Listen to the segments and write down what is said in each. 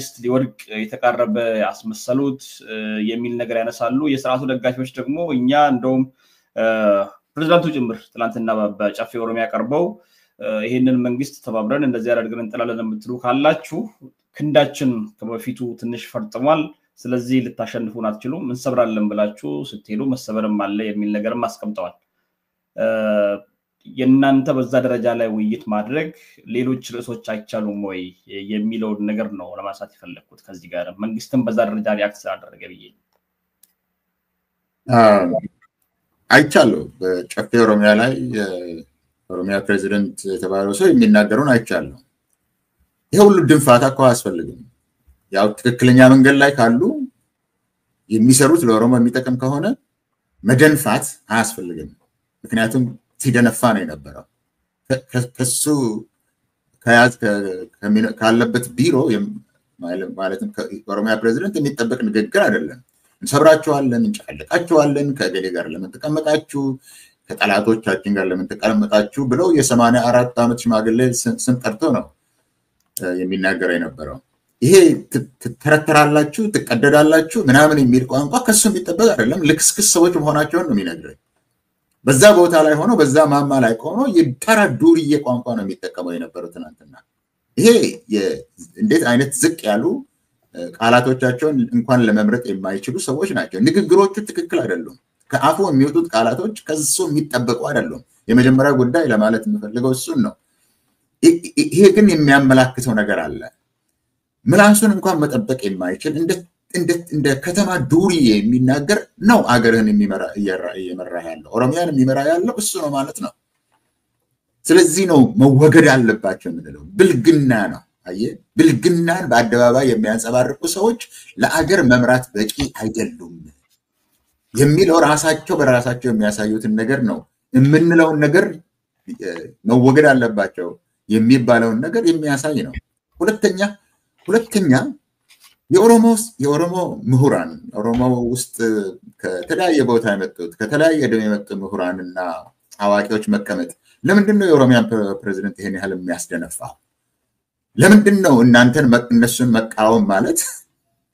መንግስት ሊወድቅ የተቃረበ ያስመሰሉት የሚል ነገር ያነሳሉ የሥርዓቱ ደጋፊዎች ደግሞ እኛ እንደውም ፕሬዝዳንቱ ጭምር ትላንትና በጨፌ ኦሮሚያ ቀርበው ይሄንን መንግስት ተባብረን እንደዚህ ያደርገን እንጥላለን የምትሉ ካላችሁ ክንዳችን ከበፊቱ ትንሽ ፈርጥሟል ስለዚህ ልታሸንፉን አትችሉም እንሰብራለን ብላችሁ ስትሄዱ መሰበርም አለ የሚል ነገርም አስቀምጠዋል የናንተ በዛ ደረጃ ላይ ውይይት ማድረግ ሌሎች ርዕሶች አይቻሉም ወይ የሚለው ነገር ነው ለማሳት ይፈልኩት ከዚህ ጋር መንግስትን በዛ ደረጃ ሪአክት አደረገ ብዬ አይቻሉ በጨፌ ኦሮሚያ ላይ ኦሮሚያ ፕሬዝዳንት የተባለው ሰው የሚናገሩን አይቻሉ ይሄ ሁሉ ድንፋታ እኮ አያስፈልግም ያው ትክክለኛ መንገድ ላይ ካሉ የሚሰሩት ለኦሮሞ የሚጠቅም ከሆነ መደንፋት አያስፈልግም ምክንያቱም ሲደነፋ ነው የነበረው ከሱ ካለበት ቢሮ ማለትም ከኦሮሚያ ፕሬዝዳንት የሚጠበቅ ንግግር አይደለም እንሰብራቸዋለን እንጫለቃቸዋለን ከገሌ ጋር ለምን ተቀመጣችሁ ከጠላቶቻችን ጋር ለምን ተቀመጣችሁ ብለው የ84 ዓመት ሽማግሌ ስም ጠርቶ ነው የሚናገረው የነበረው ይሄ ተተረተራላችሁ ተቀደዳላችሁ ምናምን የሚል ቋንቋ ከሱ የሚጠበቅ አይደለም ልክስክስ ሰዎች መሆናቸውን ነው የሚነግረው በዛ ቦታ ላይ ሆኖ በዛ ማማ ላይ ሆኖ የጠራ ዱርዬ ቋንቋ ነው የሚጠቀመው የነበረው ትናንትና ይሄ እንዴት አይነት ዝቅ ያሉ ቃላቶቻቸውን እንኳን ለመምረጥ የማይችሉ ሰዎች ናቸው ንግግሮቹ ትክክል አይደሉም ከአፉ የሚወጡት ቃላቶች ከሱ የሚጠበቁ አይደሉም የመጀመሪያ ጉዳይ ለማለት የምፈልገው እሱን ነው ይሄ ግን የሚያመላክተው ነገር አለ ምላሱን እንኳን መጠበቅ የማይችል እንደ ከተማ ዱርዬ የሚናገር ነው አገርህን እየመራ ያለው ኦሮሚያን የሚመራ ያለው እሱ ነው ማለት ነው ስለዚህ ነው መወገድ አለባቸው የምንለው ብልግና ነው አየ ብልግናን በአደባባይ የሚያንጸባርቁ ሰዎች ለአገር መምራት በቂ አይደሉም የሚለው ራሳቸው በራሳቸው የሚያሳዩትን ነገር ነው የምንለው ነገር መወገድ አለባቸው የሚባለው ነገር የሚያሳይ ነው ሁለተኛ የኦሮሞ ምሁራን ኦሮሞ ውስጥ ከተለያየ ቦታ የመጡት ከተለያየ ደም የመጡ ምሁራንና አዋቂዎች መቀመጥ ለምንድነው የኦሮሚያን ፕሬዝዳንት ይሄን ያህል የሚያስደነፋው ለምንድነው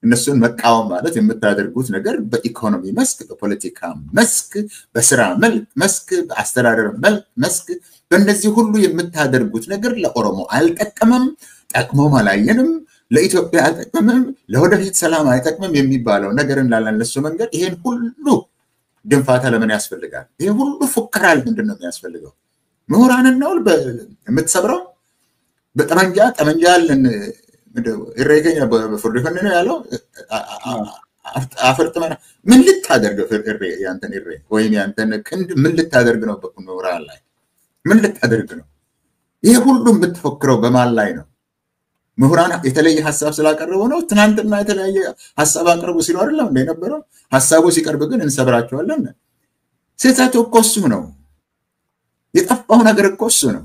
እነሱን መቃወም ማለት የምታደርጉት ነገር በኢኮኖሚ መስክ በፖለቲካ መስክ በስራ መስክ በአስተዳደር መስክ በእነዚህ ሁሉ የምታደርጉት ነገር ለኦሮሞ አልጠቀመም ጠቅሞም አላየንም ለኢትዮጵያ አልጠቀመም ለወደፊት ሰላም አይጠቅመም የሚባለው ነገርን ላለነሱ መንገድ ይሄን ሁሉ ድንፋታ ለምን ያስፈልጋል ይሄ ሁሉ ፉከራ ምንድነው የሚያስፈልገው ምሁራንን ነው የምትሰብረው በጠመንጃ አለን እረገኛ በፍርድ ፈነነ ያለው አፈርጥማና ምን ልታደርግ ያንተን ወይም ያንተን ክንድ ምን ልታደርግ ነው በምሁራን ላይ ምን ልታደርግ ነው ይሄ ሁሉ የምትፈክረው በማን ላይ ነው ምሁራን የተለየ ሐሳብ ስላቀረቡ ነው ትናንትና የተለየ ሐሳብ አቀረቡ ሲሉ አይደለም እንደነበረው ሐሳቡ ሲቀርብ ግን እንሰብራቸዋለን ስህተቱ እኮ እሱ ነው የጠፋው ነገር እኮ እሱ ነው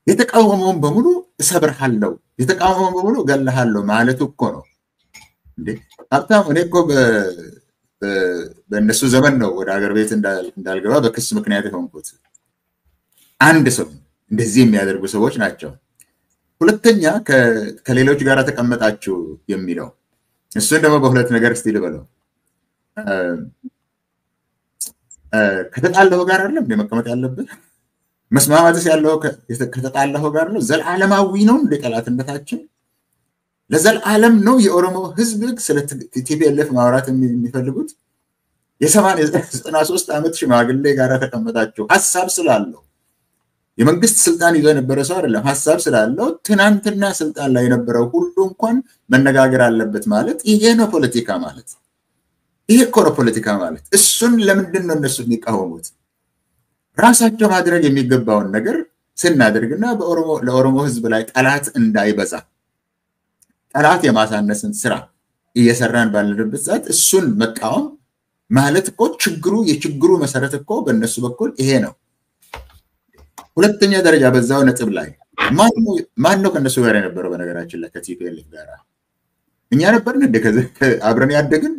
የተቃወመውን በሙሉ እሰብርሃለሁ የተቃወመውን በሙሉ ገለሃለሁ ማለት እኮ ነው እንዴ ሀብታም እኔ እኮ በእነሱ ዘመን ነው ወደ ሀገር ቤት እንዳልገባ በክስ ምክንያት ሆንኩት አንድ ሰው እንደዚህ የሚያደርጉ ሰዎች ናቸው ሁለተኛ ከሌሎች ጋር ተቀመጣችሁ የሚለው እሱን ደግሞ በሁለት ነገር እስቲ ልበለው ከተጣለው ጋር አይደለም እንደመቀመጥ ያለበት መስማማትስ ያለው ከተጣለው ጋር ነው ዘላለማዊ ነው እንደ ጠላትነታችን ለዘላለም ነው የኦሮሞ ህዝብ ስለ ቲፒኤልኤፍ ማውራት የሚፈልጉት የ93 ዓመት ሽማግሌ ጋር ተቀመጣችሁ ሐሳብ ስላለው የመንግስት ስልጣን ይዞ የነበረ ሰው አይደለም ሐሳብ ስላለው ትናንትና ስልጣን ላይ የነበረው ሁሉ እንኳን መነጋገር አለበት ማለት ይሄ ነው ፖለቲካ ማለት ይሄ እኮ ነው ፖለቲካ ማለት እሱን ለምንድን ነው እነሱ የሚቃወሙት ራሳቸው ማድረግ የሚገባውን ነገር ስናደርግና ለኦሮሞ ህዝብ ላይ ጠላት እንዳይበዛ ጠላት የማሳነስን ስራ እየሰራን ባለበት ሰዓት እሱን መቃወም ማለት እኮ የችግሩ መሰረት እኮ በእነሱ በኩል ይሄ ነው ሁለተኛ ደረጃ በዛው ነጥብ ላይ ማን ነው ከነሱ ጋር የነበረው በነገራችን ላይ ከቲፒኤልኤፍ ጋር እኛ ነበርን እንደ አብረን ያደግን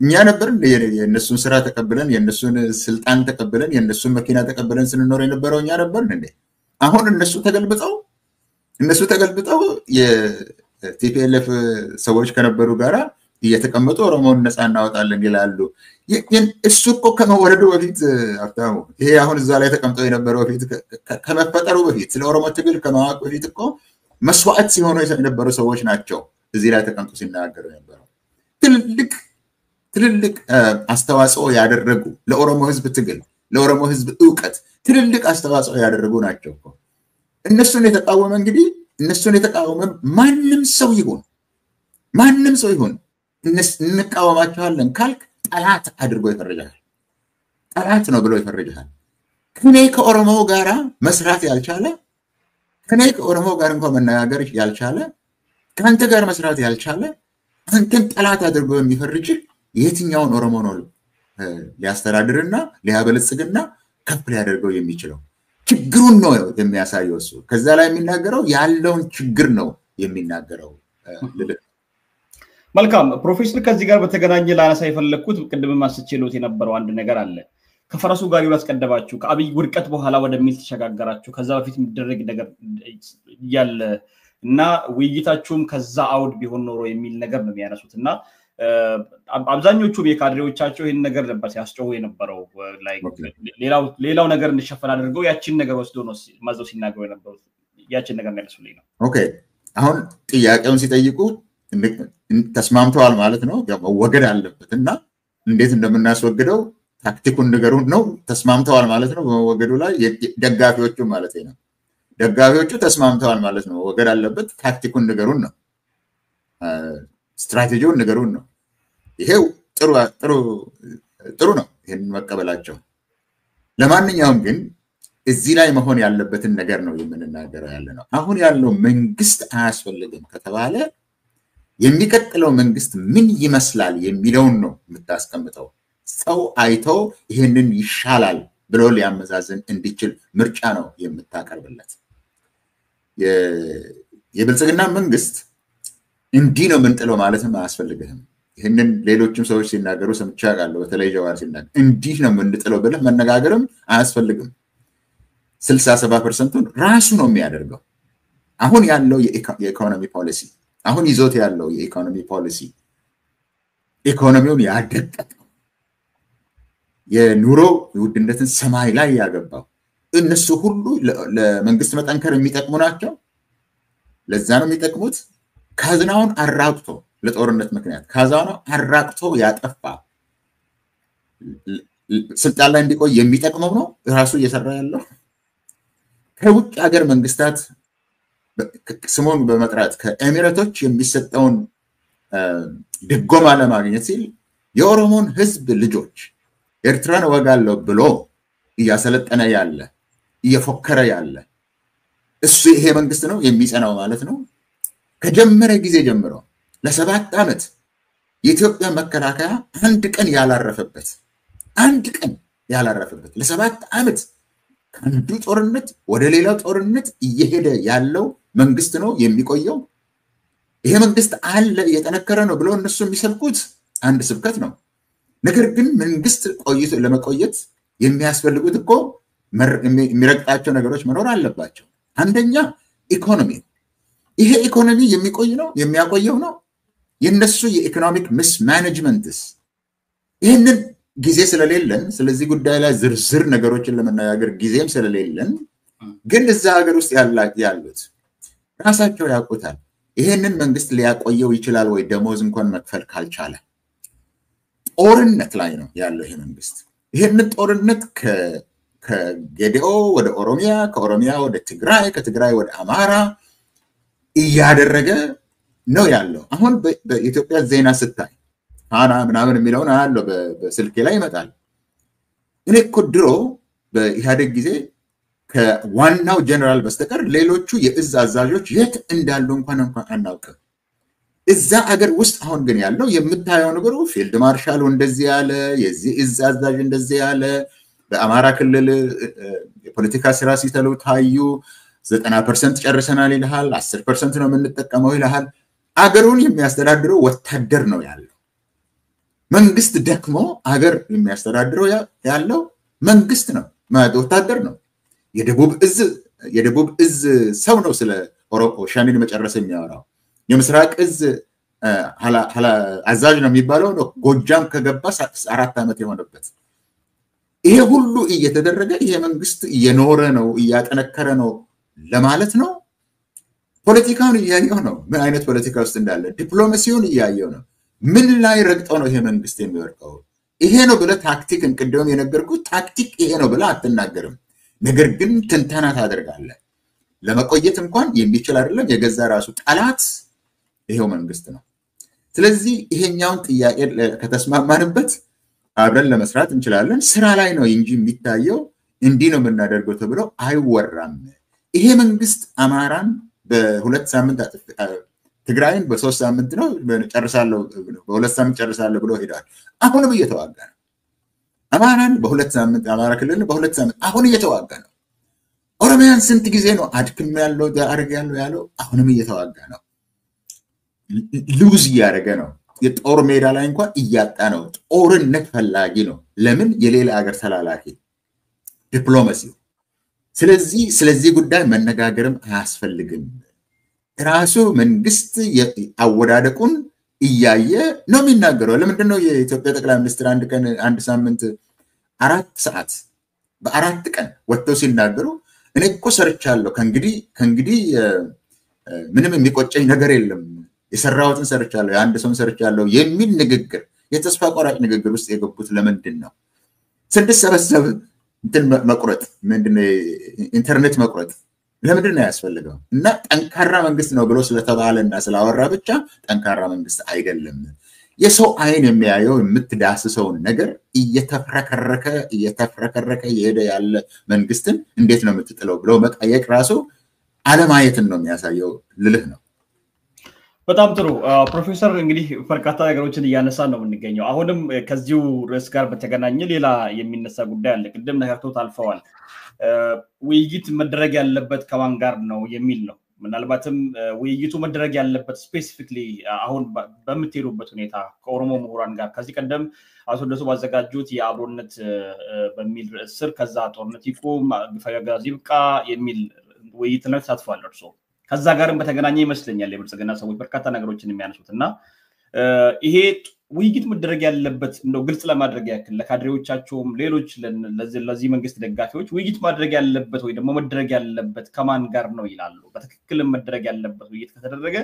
እኛ ነበርን የነሱን ስራ ተቀበለን የነሱን ስልጣን ተቀበለን የነሱን መኪና ተቀበለን ስንኖር የነበረው እኛ ነበርን እንዴ አሁን እነሱ ተገልብጠው ቲፒኤልኤፍ ሰዎች ከነበሩ ጋራ እየተቀመጡ ኦሮሞን ነፃ እናወጣለን ይላሉ። እሱ እኮ ከመወለዱ በፊት ሀብታሙ ይሄ አሁን እዛ ላይ ተቀምጦ የነበረው በፊት ከመፈጠሩ በፊት ስለ ኦሮሞ ትግል ከማወቅ በፊት እኮ መስዋዕት ሲሆኑ የነበሩ ሰዎች ናቸው እዚህ ላይ ተቀምጦ ሲናገሩ የነበረው። ትልልቅ አስተዋጽኦ ያደረጉ ለኦሮሞ ህዝብ ትግል ለኦሮሞ ህዝብ ዕውቀት ትልልቅ አስተዋጽኦ ያደረጉ ናቸው እኮ። እነሱን የተቃወመ እንግዲህ እነሱን የተቃወመ ማንም ሰው ይሁን እንቃወማቸዋለን ካልክ ጠላት አድርጎ ይፈርጃል። ጠላት ነው ብሎ ይፈርጃል። ከኔ ከኦሮሞ ጋራ መስራት ያልቻለ ከኔ ከኦሮሞ ጋር እንኳን መነጋገር ያልቻለ ከአንተ ጋር መስራት ያልቻለ አንተን ጠላት አድርጎ የሚፈርጅ የትኛውን ኦሮሞ ነው ሊያስተዳድርና ሊያበለጽግና ከፍ ሊያደርገው የሚችለው? ችግሩን ነው የሚያሳየው እሱ። ከዛ ላይ የሚናገረው ያለውን ችግር ነው የሚናገረው። መልካም ፕሮፌሰር፣ ከዚህ ጋር በተገናኘ ላነሳ የፈለኩት ቅድም ማስጨሎት የነበረው አንድ ነገር አለ። ከፈረሱ ጋር ያስቀደባችሁ ከአብይ ውድቀት በኋላ ወደሚል ተሸጋገራችሁ። ከዛ በፊት የሚደረግ ነገር ያለ እና ውይይታችሁም ከዛ አውድ ቢሆን ኖሮ የሚል ነገር ነው የሚያነሱትና አብዛኞቹ የካድሬዎቻቸው ይሄን ነገር ነበር ሲያስጨው የነበረው። ሌላው ነገር እንዲሸፈን አድርገው ያቺን ነገር ወስዶ ነው ማዘው ሲናገሩ የነበሩት። ያቺን ነገር መልሱልኝ ነው። ኦኬ፣ አሁን ጥያቄውን ሲጠይቁ ተስማምተዋል ማለት ነው። መወገድ አለበትና እንዴት እንደምናስወግደው ታክቲኩን ንገሩን ነው። ተስማምተዋል ማለት ነው በመወገዱ ላይ ደጋፊዎቹ ማለት ነው። ደጋፊዎቹ ተስማምተዋል ማለት ነው። መወገድ አለበት። ታክቲኩን ንገሩን ነው። ስትራቴጂውን ንገሩን ነው። ይሄው ጥሩ ነው ይሄን መቀበላቸው። ለማንኛውም ግን እዚህ ላይ መሆን ያለበትን ነገር ነው የምንናገረው ያለ ነው። አሁን ያለው መንግስት አያስፈልግም ከተባለ የሚቀጥለው መንግስት ምን ይመስላል የሚለውን ነው የምታስቀምጠው። ሰው አይቶ ይሄንን ይሻላል ብሎ ሊያመዛዝን እንዲችል ምርጫ ነው የምታቀርብለት። የብልጽግና መንግስት እንዲህ ነው የምንጥለው ማለትም አያስፈልግህም። ይህንን ሌሎችም ሰዎች ሲናገሩ ሰምቼ አውቃለሁ። በተለይ ጀዋር ሲናገር እንዲህ ነው የምንጥለው ብለህ መነጋገርም አያስፈልግም። 67%ን ራሱ ነው የሚያደርገው። አሁን ያለው የኢኮኖሚ ፖሊሲ አሁን ይዞት ያለው የኢኮኖሚ ፖሊሲ ኢኮኖሚውን ያደቀቀው የኑሮ ውድነትን ሰማይ ላይ ያገባው እነሱ ሁሉ ለመንግስት መጠንከር የሚጠቅሙ ናቸው። ለዛ ነው የሚጠቅሙት። ካዝናውን አራቅቶ ለጦርነት ምክንያት ካዝናውን አራቅቶ ያጠፋ ስልጣን ላይ እንዲቆይ የሚጠቅመው ነው ራሱ እየሰራ ያለው። ከውጭ ሀገር መንግስታት ስሙን በመጥራት ከኤሚሬቶች የሚሰጠውን ድጎማ ለማግኘት ሲል የኦሮሞን ህዝብ ልጆች ኤርትራን ወጋለው ብሎ እያሰለጠነ ያለ እየፎከረ ያለ እሱ ይሄ መንግስት ነው የሚጸናው ማለት ነው። ከጀመረ ጊዜ ጀምሮ ለ7 ዓመት የኢትዮጵያ መከላከያ አንድ ቀን ያላረፈበት ለ7 ዓመት ከአንዱ ጦርነት ወደ ሌላው ጦርነት እየሄደ ያለው መንግስት ነው የሚቆየው። ይሄ መንግስት አለ እየጠነከረ ነው ብሎ እነሱ የሚሰብኩት አንድ ስብከት ነው። ነገር ግን መንግስት ለመቆየት የሚያስፈልጉት እኮ የሚረግጣቸው ነገሮች መኖር አለባቸው። አንደኛ ኢኮኖሚ። ይሄ ኢኮኖሚ የሚቆይ ነው የሚያቆየው ነው የነሱ የኢኮኖሚክ ሚስ ማኔጅመንትስ። ይሄንን ጊዜ ስለሌለን ስለዚህ ጉዳይ ላይ ዝርዝር ነገሮችን ለመነጋገር ጊዜም ስለሌለን ግን እዛ ሀገር ውስጥ ያሉት ራሳቸው ያውቁታል። ይሄንን መንግስት ሊያቆየው ይችላል ወይ ደሞዝ እንኳን መክፈል ካልቻለ? ጦርነት ላይ ነው ያለው ይሄ መንግስት። ይሄንን ጦርነት ከጌዲኦ ወደ ኦሮሚያ፣ ከኦሮሚያ ወደ ትግራይ፣ ከትግራይ ወደ አማራ እያደረገ ነው ያለው። አሁን በኢትዮጵያ ዜና ስታይ ፋና ምናምን የሚለውን አያለው በስልኬ ላይ ይመጣል። እኔ እኮ ድሮ በኢህአዴግ ጊዜ ከዋናው ጀነራል በስተቀር ሌሎቹ የእዝ አዛዦች የት እንዳሉ እንኳን አናውቅም። እዛ አገር ውስጥ አሁን ግን ያለው የምታየው ነገር ፊልድ ማርሻሉ እንደዚህ ያለ፣ የዚህ እዝ አዛዥ እንደዚህ ያለ፣ በአማራ ክልል የፖለቲካ ስራ ሲተሉ ታዩ 90% ጨርሰናል ይልሃል፣ 10% ነው የምንጠቀመው ይልሃል። አገሩን የሚያስተዳድረው ወታደር ነው ያለው። መንግስት ደክሞ አገር የሚያስተዳድረው ያለው መንግስት ነው፣ ወታደር ነው። የደቡብ እዝ ሰው ነው ስለ ኦሮሞ ሻኒን መጨረስ የሚያወራው። የምስራቅ እዝ አዛዥ ነው የሚባለው ነው ጎጃም ከገባ 4 ዓመት የሆነበት ይሄ ሁሉ እየተደረገ ይሄ መንግስት እየኖረ ነው እያጠነከረ ነው ለማለት ነው ፖለቲካውን እያየው ነው ምን አይነት ፖለቲካ ውስጥ እንዳለ ዲፕሎማሲውን እያየው ነው ምን ላይ ረግጠው ነው ይሄ መንግስት የሚወርቀው ይሄ ነው ብለ ታክቲክ እንቅደም የነገርኩት ታክቲክ ይሄ ነው ብለ አትናገርም ነገር ግን ትንተና ታደርጋለህ ለመቆየት እንኳን የሚችል አይደለም የገዛ ራሱ ጠላት ይሄው መንግስት ነው ስለዚህ ይሄኛውን ጥያቄ ከተስማማንበት አብረን ለመስራት እንችላለን ስራ ላይ ነው እንጂ የሚታየው እንዲህ ነው የምናደርገው ተብሎ አይወራም ይሄ መንግስት አማራን በ2 ሳምንት ትግራይን በ3 ሳምንት ነው ጨርሳለሁ በ2 ሳምንት ጨርሳለሁ ብሎ ሄዷል አሁንም እየተዋጋ ነው አማራን በ2 ሳምንት አማራ ክልል በ2 ሳምንት አሁን እየተዋጋ ነው ኦሮሚያን ስንት ጊዜ ነው አድክም ያለው ዳርግ ያለው አሁንም እየተዋጋ ነው ሉዝ ያደረገ ነው የጦር ሜዳ ላይ እንኳን እያጣ ነው ጦርነት ፈላጊ ነው ለምን የሌላ ሀገር ተላላኪ ዲፕሎማሲ ስለዚህ ጉዳይ መነጋገርም አያስፈልግም ራሱ መንግስት አወዳደቁን እያየ ነው የሚናገረው ለምንድን ነው የኢትዮጵያ ጠቅላይ ሚኒስትር አንድ ሳምንት 4 ሰዓት በ4 ቀን ወጥተው ሲናገሩ እኔ እኮ ሰርቻለሁ ከእንግዲህ ምንም የሚቆጨኝ ነገር የለም የሰራውትን ሰርቻለሁ የአንድ ሰውን ሰርቻለሁ የሚል ንግግር የተስፋ ቆራጭ ንግግር ውስጥ የገቡት ለምንድን ነው ስንሰበሰብ እንትን መቁረጥ ምንድነው ኢንተርኔት መቁረጥ ለምንድን ነው ያስፈልገው እና ጠንካራ መንግስት ነው ብሎ ስለተባለና ስላወራ ብቻ ጠንካራ መንግስት አይደለም የሰው አይን የሚያየው የምትዳስሰውን ነገር እየተፍረከረከ የሄደ ያለ መንግስትን እንዴት ነው የምትጥለው ብሎ መጠየቅ ራሱ አለማየትን ነው የሚያሳየው ልልህ ነው በጣም ጥሩ ፕሮፌሰር እንግዲህ በርካታ ነገሮችን እያነሳን ነው የምንገኘው አሁንም ከዚሁ ርዕስ ጋር በተገናኘ ሌላ የሚነሳ ጉዳይ አለ ቅድም ነካክቶት አልፈዋል ውይይት መደረግ ያለበት ከማን ጋር ነው የሚል ነው ምናልባትም ውይይቱ መደረግ ያለበት ስፔሲፊክሊ አሁን በምትሄዱበት ሁኔታ ከኦሮሞ ምሁራን ጋር ከዚህ ቀደም አቶ ደሱ ባዘጋጁት የአብሮነት በሚል ርዕስ ስር ከዛ ጦርነት ይቁም ግፋጋዚ ይብቃ የሚል ውይይት ነው ተሳትፏል እርሶ ከዛ ጋርም በተገናኘ ይመስለኛል የብልጽግና ሰዎች በርካታ ነገሮችን የሚያነሱትና ይሄ ውይይት መደረግ ያለበት እንደው ግልጽ ለማድረግ ያክል ለካድሬዎቻቸውም ሌሎች ለዚህ መንግስት ደጋፊዎች ውይይት ማድረግ ያለበት ወይ ደግሞ መደረግ ያለበት ከማን ጋር ነው ይላሉ በትክክል መደረግ ያለበት ውይይት ከተደረገ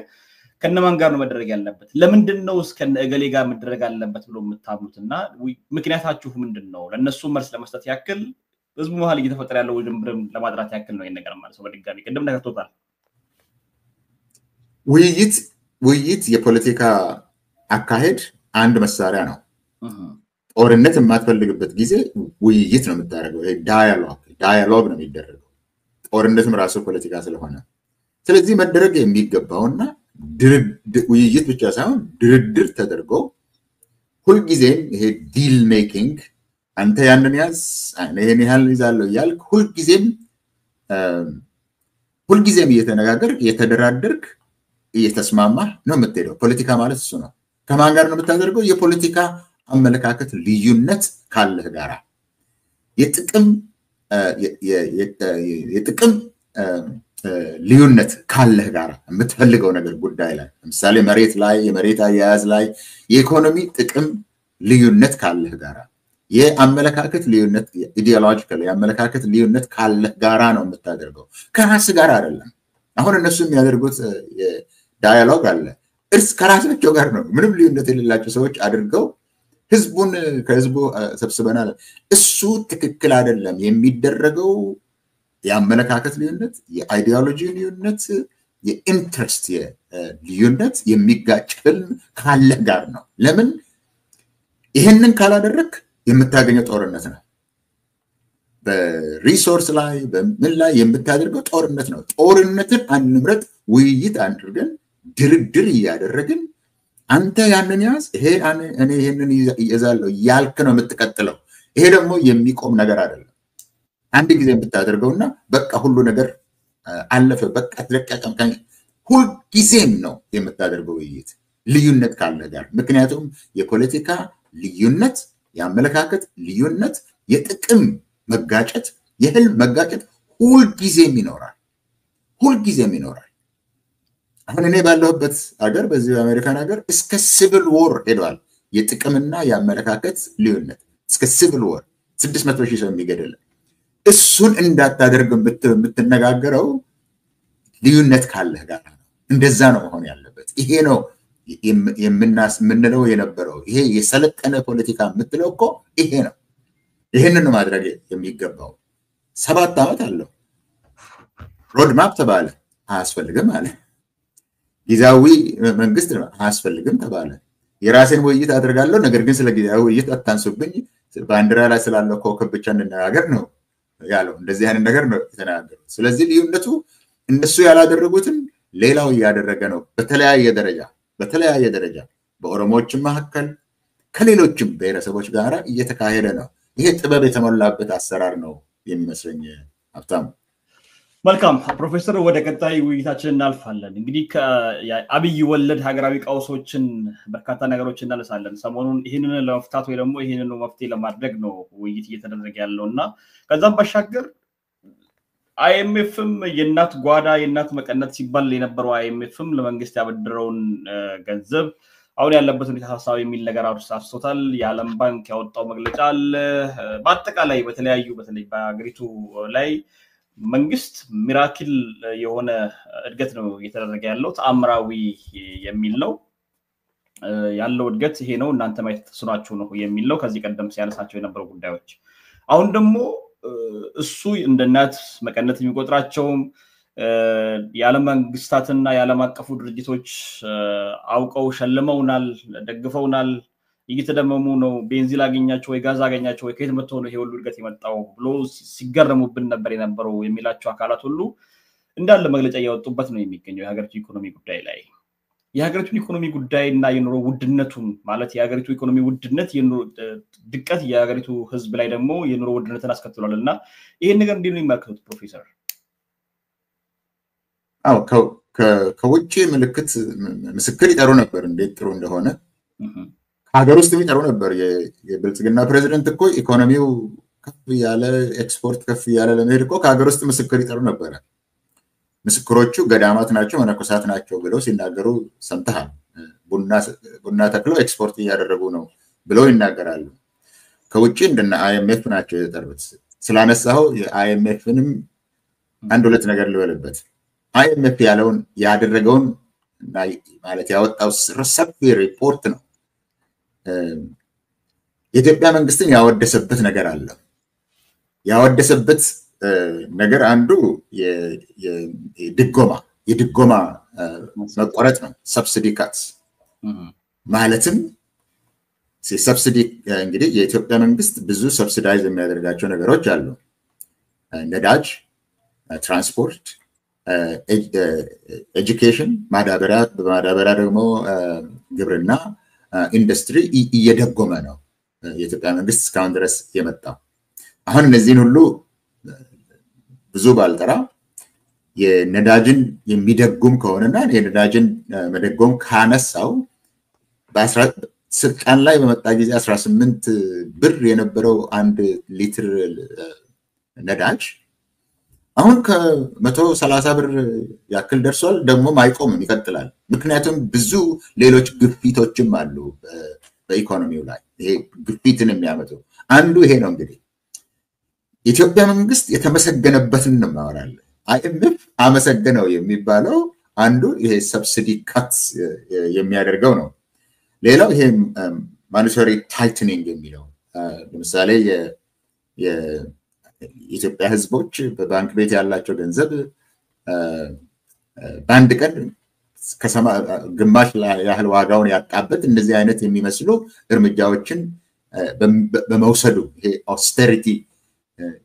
ከነማን ጋር ነው መደረግ ያለበት ለምንድን ነው እስከነ እገሌ ጋር መደረግ ያለበት ብሎ የምታምኑትና ምክንያታችሁ ምንድነው ለነሱ መልስ ለመስጠት ያክል ህዝቡ መሀል እየተፈጠረ ያለው ውድምብርም ለማድራት ያክል ነው ይነገር ማለት ነው በድጋሚ ቅድም ነካክቶታል ውይይት የፖለቲካ አካሄድ አንድ መሳሪያ ነው ጦርነት የማትፈልግበት ጊዜ ውይይት ነው የምታደርገው ዳያሎግ ነው የሚደረገው ጦርነትም ራሱ ፖለቲካ ስለሆነ ስለዚህ መደረግ የሚገባውና ውይይት ብቻ ሳይሆን ድርድር ተደርጎ ሁልጊዜም ይሄ ዲል ሜኪንግ አንተ ያንን ያዝ ይሄን ያህል ይዛለው ያልክ ሁልጊዜም እየተነጋገር እየተደራደርክ እየተስማማ ነው የምትሄደው ፖለቲካ ማለት እሱ ነው ከማን ጋር ነው የምታደርገው የፖለቲካ አመለካከት ልዩነት ካለህ ጋራ የጥቅም ልዩነት ካለህ ጋራ የምትፈልገው ነገር ጉዳይ ላይ ለምሳሌ መሬት ላይ የመሬት አያያዝ ላይ የኢኮኖሚ ጥቅም ልዩነት ካለህ ጋራ የአመለካከት ልዩነት ኢዲዮሎጂካል የአመለካከት ልዩነት ካለህ ጋራ ነው የምታደርገው ከራስ ጋር አይደለም አሁን እነሱ የሚያደርጉት ዳያሎግ አለ እርስ ከራሳቸው ጋር ነው ምንም ልዩነት የሌላቸው ሰዎች አድርገው ህዝቡን ከህዝቡ ሰብስበናል እሱ ትክክል አይደለም የሚደረገው የአመለካከት ልዩነት የአይዲዮሎጂ ልዩነት የኢንትረስት ልዩነት የሚጋጭ ህልም ካለ ጋር ነው ለምን ይሄንን ካላደረክ የምታገኘው ጦርነት ነው በሪሶርስ ላይ በምን ላይ የምታደርገው ጦርነት ነው ጦርነትን አንምረጥ ውይይት አድርገን ድርድር ያደረግን አንተ ያንን ያዝ ይሄ እኔ ይሄንን ይዛለው ያልክ ነው የምትቀጥለው ይሄ ደግሞ የሚቆም ነገር አይደለም አንድ ጊዜ የምታደርገውና በቃ ሁሉ ነገር አለፈ በቃ ተለቀቀም ሁሉ ጊዜም ነው የምታደርገው ውይይት ልዩነት ካለ ጋር ምክንያቱም የፖለቲካ ልዩነት የአመለካከት ልዩነት የጥቅም መጋጨት የህልም መጋጨት ሁሉ ጊዜም ይኖራል አሁን እኔ ባለሁበት ሀገር በዚህ አሜሪካን ሀገር እስከ ሲቪል ዎር ሄዷል። የጥቅምና የአመለካከት ልዩነት እስከ ሲቪል ዎር 600,000 ሰው የሚገድል እሱን እንዳታደርግ የምትነጋገረው ልዩነት ካለህ ጋር ነው። እንደዛ ነው መሆን ያለበት። ይሄ ነው የምንለው የነበረው። ይሄ የሰለጠነ ፖለቲካ የምትለው እኮ ይሄ ነው። ይሄንን ማድረግ የሚገባው 7 ዓመት አለው። ሮድማፕ ተባለ አያስፈልግም አለ። ጊዜያዊ መንግስት አያስፈልግም ተባለ። የራሴን ውይይት አድርጋለሁ፣ ነገር ግን ስለ ጊዜያዊ ውይይት አታንሱብኝ፣ ባንዲራ ላይ ስላለው ኮከብ ብቻ እንነጋገር ነው ያለው። እንደዚህ አይነት ነገር ነው የተናገረው። ስለዚህ ልዩነቱ እነሱ ያላደረጉትን ሌላው እያደረገ ነው። በተለያየ ደረጃ በኦሮሞዎችም መካከል ከሌሎችም ብሔረሰቦች ጋር እየተካሄደ ነው። ይሄ ጥበብ የተሞላበት አሰራር ነው የሚመስለኝ ሀብታሙ። መልካም ፕሮፌሰር፣ ወደ ቀጣይ ውይይታችን እናልፋለን። እንግዲህ ከአብይ ወለድ ሀገራዊ ቀውሶችን በርካታ ነገሮች እናነሳለን። ሰሞኑን ይህንን ለመፍታት ወይ ደግሞ ይህንን መፍትሄ ለማድረግ ነው ውይይት እየተደረገ ያለው እና ከዛም ባሻገር አይኤምኤፍም የእናት ጓዳ የእናት መቀነት ሲባል የነበረው አይኤምኤፍም ለመንግስት ያበደረውን ገንዘብ አሁን ያለበት ሁኔታ ሀሳብ የሚል ነገር አውርሳስቶታል። የዓለም ባንክ ያወጣው መግለጫ አለ። በአጠቃላይ በተለያዩ በተለይ በአገሪቱ ላይ መንግስት ሚራክል የሆነ እድገት ነው እየተደረገ ያለው፣ ተአምራዊ የሚል ነው ያለው እድገት ይሄ ነው እናንተ ማየት ተስኗችሁ ነው የሚል ነው ከዚህ ቀደም ሲያነሳቸው የነበሩ ጉዳዮች። አሁን ደግሞ እሱ እንደ እናት መቀነት የሚቆጥራቸው የዓለም መንግስታትና የዓለም አቀፉ ድርጅቶች አውቀው ሸልመውናል፣ ደግፈውናል፣ እየተደመሙ ነው፣ ቤንዚን አገኛቸው ወይ ጋዝ አገኛቸው ወይ ከየት መጥቶ ነው ይሄ ሁሉ እድገት የመጣው ብሎ ሲገረሙብን ነበር የነበረው የሚላቸው አካላት ሁሉ እንዳለ መግለጫ እያወጡበት ነው የሚገኘው የሀገሪቱ ኢኮኖሚ ጉዳይ ላይ። የሀገሪቱን ኢኮኖሚ ጉዳይና የኑሮ ውድነቱን ማለት የሀገሪቱ ኢኮኖሚ ውድነት የኑሮ ድቀት የሀገሪቱ ህዝብ ላይ ደግሞ የኑሮ ውድነትን አስከትሏልና ይሄን ነገር እንዴት ነው የሚመለከቱት ፕሮፌሰር? አዎ ከውጭ ምልክት ምስክር ይጠሩ ነበር እንዴት ጥሩ እንደሆነ። ሀገር ውስጥ የሚጠሩ ነበር። የብልጽግና ፕሬዚደንት እኮ ኢኮኖሚው ከፍ ያለ ኤክስፖርት ከፍ ያለ ለመሄድ እኮ ከሀገር ውስጥ ምስክር ይጠሩ ነበር። ምስክሮቹ ገዳማት ናቸው መነኮሳት ናቸው ብለው ሲናገሩ ሰምተሃል። ቡና ተክለው ኤክስፖርት እያደረጉ ነው ብለው ይናገራሉ። ከውጭ እንደነ አይኤምኤፍ ናቸው የተጠሩት። ስላነሳው የአይኤምኤፍንም አንድ ሁለት ነገር ልበልበት። አይኤምኤፍ ያለውን ያደረገውን ማለት ያወጣው ሰፊ ሪፖርት ነው። የኢትዮጵያ መንግስትን ያወደሰበት ነገር አለ። ያወደሰበት ነገር አንዱ የድጎማ መቆረጥ ነው። ሰብሲዲ ካትስ ማለትም ሰብሲዲ እንግዲህ የኢትዮጵያ መንግስት ብዙ ሰብሲዳይዝ የሚያደርጋቸው ነገሮች አሉ። ነዳጅ፣ ትራንስፖርት፣ ኤጁኬሽን፣ ማዳበሪያ ደግሞ ግብርና፣ ኢንዱስትሪ እየደጎመ ነው የኢትዮጵያ መንግስት እስካሁን ድረስ የመጣው። አሁን እነዚህን ሁሉ ብዙ ባልጠራ የነዳጅን የሚደጉም ከሆነና የነዳጅን መደጎም ካነሳው ስልጣን ላይ በመጣ ጊዜ 18 ብር የነበረው 1 ሊትር ነዳጅ አሁን ከ130 ብር ያክል ደርሷል። ደግሞ አይቆምም፣ ይቀጥላል። ምክንያቱም ብዙ ሌሎች ግፊቶችም አሉ በኢኮኖሚው ላይ። ይሄ ግፊትን የሚያመጡ አንዱ ይሄ ነው። እንግዲህ የኢትዮጵያ መንግስት የተመሰገነበትን ነው ማወራለን። አይኤምኤፍ አመሰገነው የሚባለው አንዱ ይሄ ሰብሲዲ ካትስ የሚያደርገው ነው። ሌላው ይሄ ማኒተሪ ታይትኒንግ የሚለው ለምሳሌ የኢትዮጵያ ህዝቦች በባንክ ቤት ያላቸው ገንዘብ በአንድ ቀን ግማሽ ያህል ዋጋውን ያጣበት እንደዚህ አይነት የሚመስሉ እርምጃዎችን በመውሰዱ ይሄ ኦስተሪቲ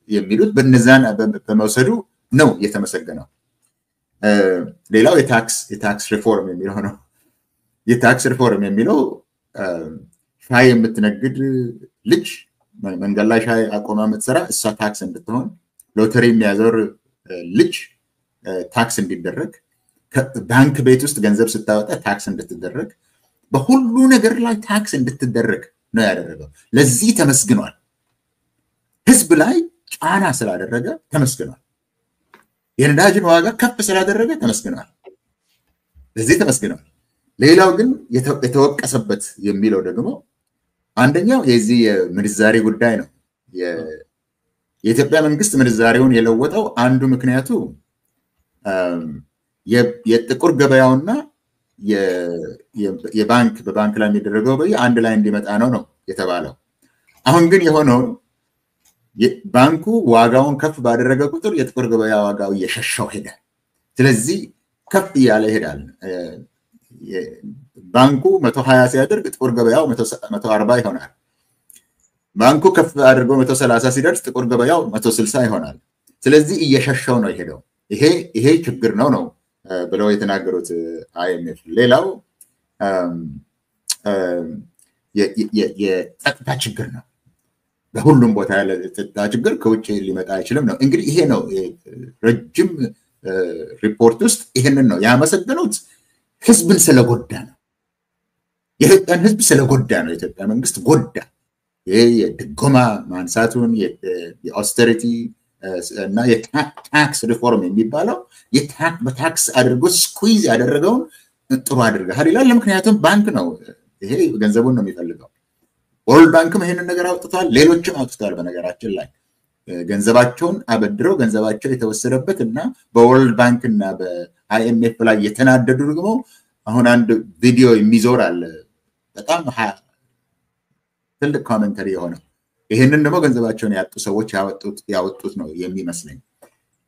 የሚሉት በነዛን በመውሰዱ ነው የተመሰገነው። ሌላው የታክስ ሪፎርም የሚለው ነው። የታክስ ሪፎርም የሚለው ሻይ የምትነግድ ልጅ መንገድ ላይ ሻይ አቆማ የምትሰራ እሷ ታክስ እንድትሆን፣ ሎተሪ የሚያዞር ልጅ ታክስ እንዲደረግ፣ ባንክ ቤት ውስጥ ገንዘብ ስታወጣ ታክስ እንድትደረግ፣ በሁሉ ነገር ላይ ታክስ እንድትደረግ ነው ያደረገው። ለዚህ ተመስግኗል። ህዝብ ላይ ጫና ስላደረገ ተመስግኗል። የነዳጅን ዋጋ ከፍ ስላደረገ ተመስግኗል። ለዚህ ተመስግነዋል። ሌላው ግን የተወቀሰበት የሚለው ደግሞ አንደኛው የዚህ የምንዛሬ ጉዳይ ነው። የኢትዮጵያ መንግስት ምንዛሬውን የለወጠው አንዱ ምክንያቱ የጥቁር ገበያውና በባንክ ላይ የሚደረገው አንድ ላይ እንዲመጣ ነው የተባለው። አሁን ግን የሆነው ባንኩ ዋጋውን ከፍ ባደረገ ቁጥር የጥቁር ገበያ ዋጋው እየሸሻው ሄዳል። ስለዚህ ከፍ እያለ ይሄዳል። ባንኩ 120 ሲያደርግ ጥቁር ገበያው 140 ይሆናል። ባንኩ ከፍ አድርጎ 130 ሲደርስ ጥቁር ገበያው 160 ይሆናል። ስለዚህ እየሸሻው ነው የሄደው። ይሄ ችግር ነው ብለው የተናገሩት IMF። ሌላው የጸጥታ ችግር ነው። በሁሉም ቦታ ያለ ጸጥታ ችግር ከውጭ ሊመጣ አይችልም ነው። እንግዲህ ይሄ ነው ረጅም ሪፖርት ውስጥ ይሄንን ነው ያመሰገኑት። ህዝብን ስለጎዳ ነው። የኢትዮጵያን ህዝብ ስለጎዳ ነው። የኢትዮጵያ መንግስት ጎዳ። ይሄ የድጎማ ማንሳቱን የኦስተሪቲ እና የታክስ ሪፎርም የሚባለው በታክስ አድርጎ ስኩዊዝ ያደረገውን ጥሩ አድርገሃል ይላል። ምክንያቱም ባንክ ነው፣ ይሄ ገንዘቡን ነው የሚፈልገው። ወርልድ ባንክም ይሄንን ነገር አውጥቷል፣ ሌሎችም አውጥቷል። በነገራችን ላይ ገንዘባቸውን አበድረው ገንዘባቸው የተወሰደበት እና በወርልድ ባንክ እና በIMF ላይ የተናደዱ ደግሞ አሁን አንድ ቪዲዮ የሚዞር አለ፣ በጣም ትልቅ ኮሜንተሪ የሆነ ይሄንን ደግሞ ገንዘባቸውን ያጡ ሰዎች ያወጡት ነው የሚመስለኝ።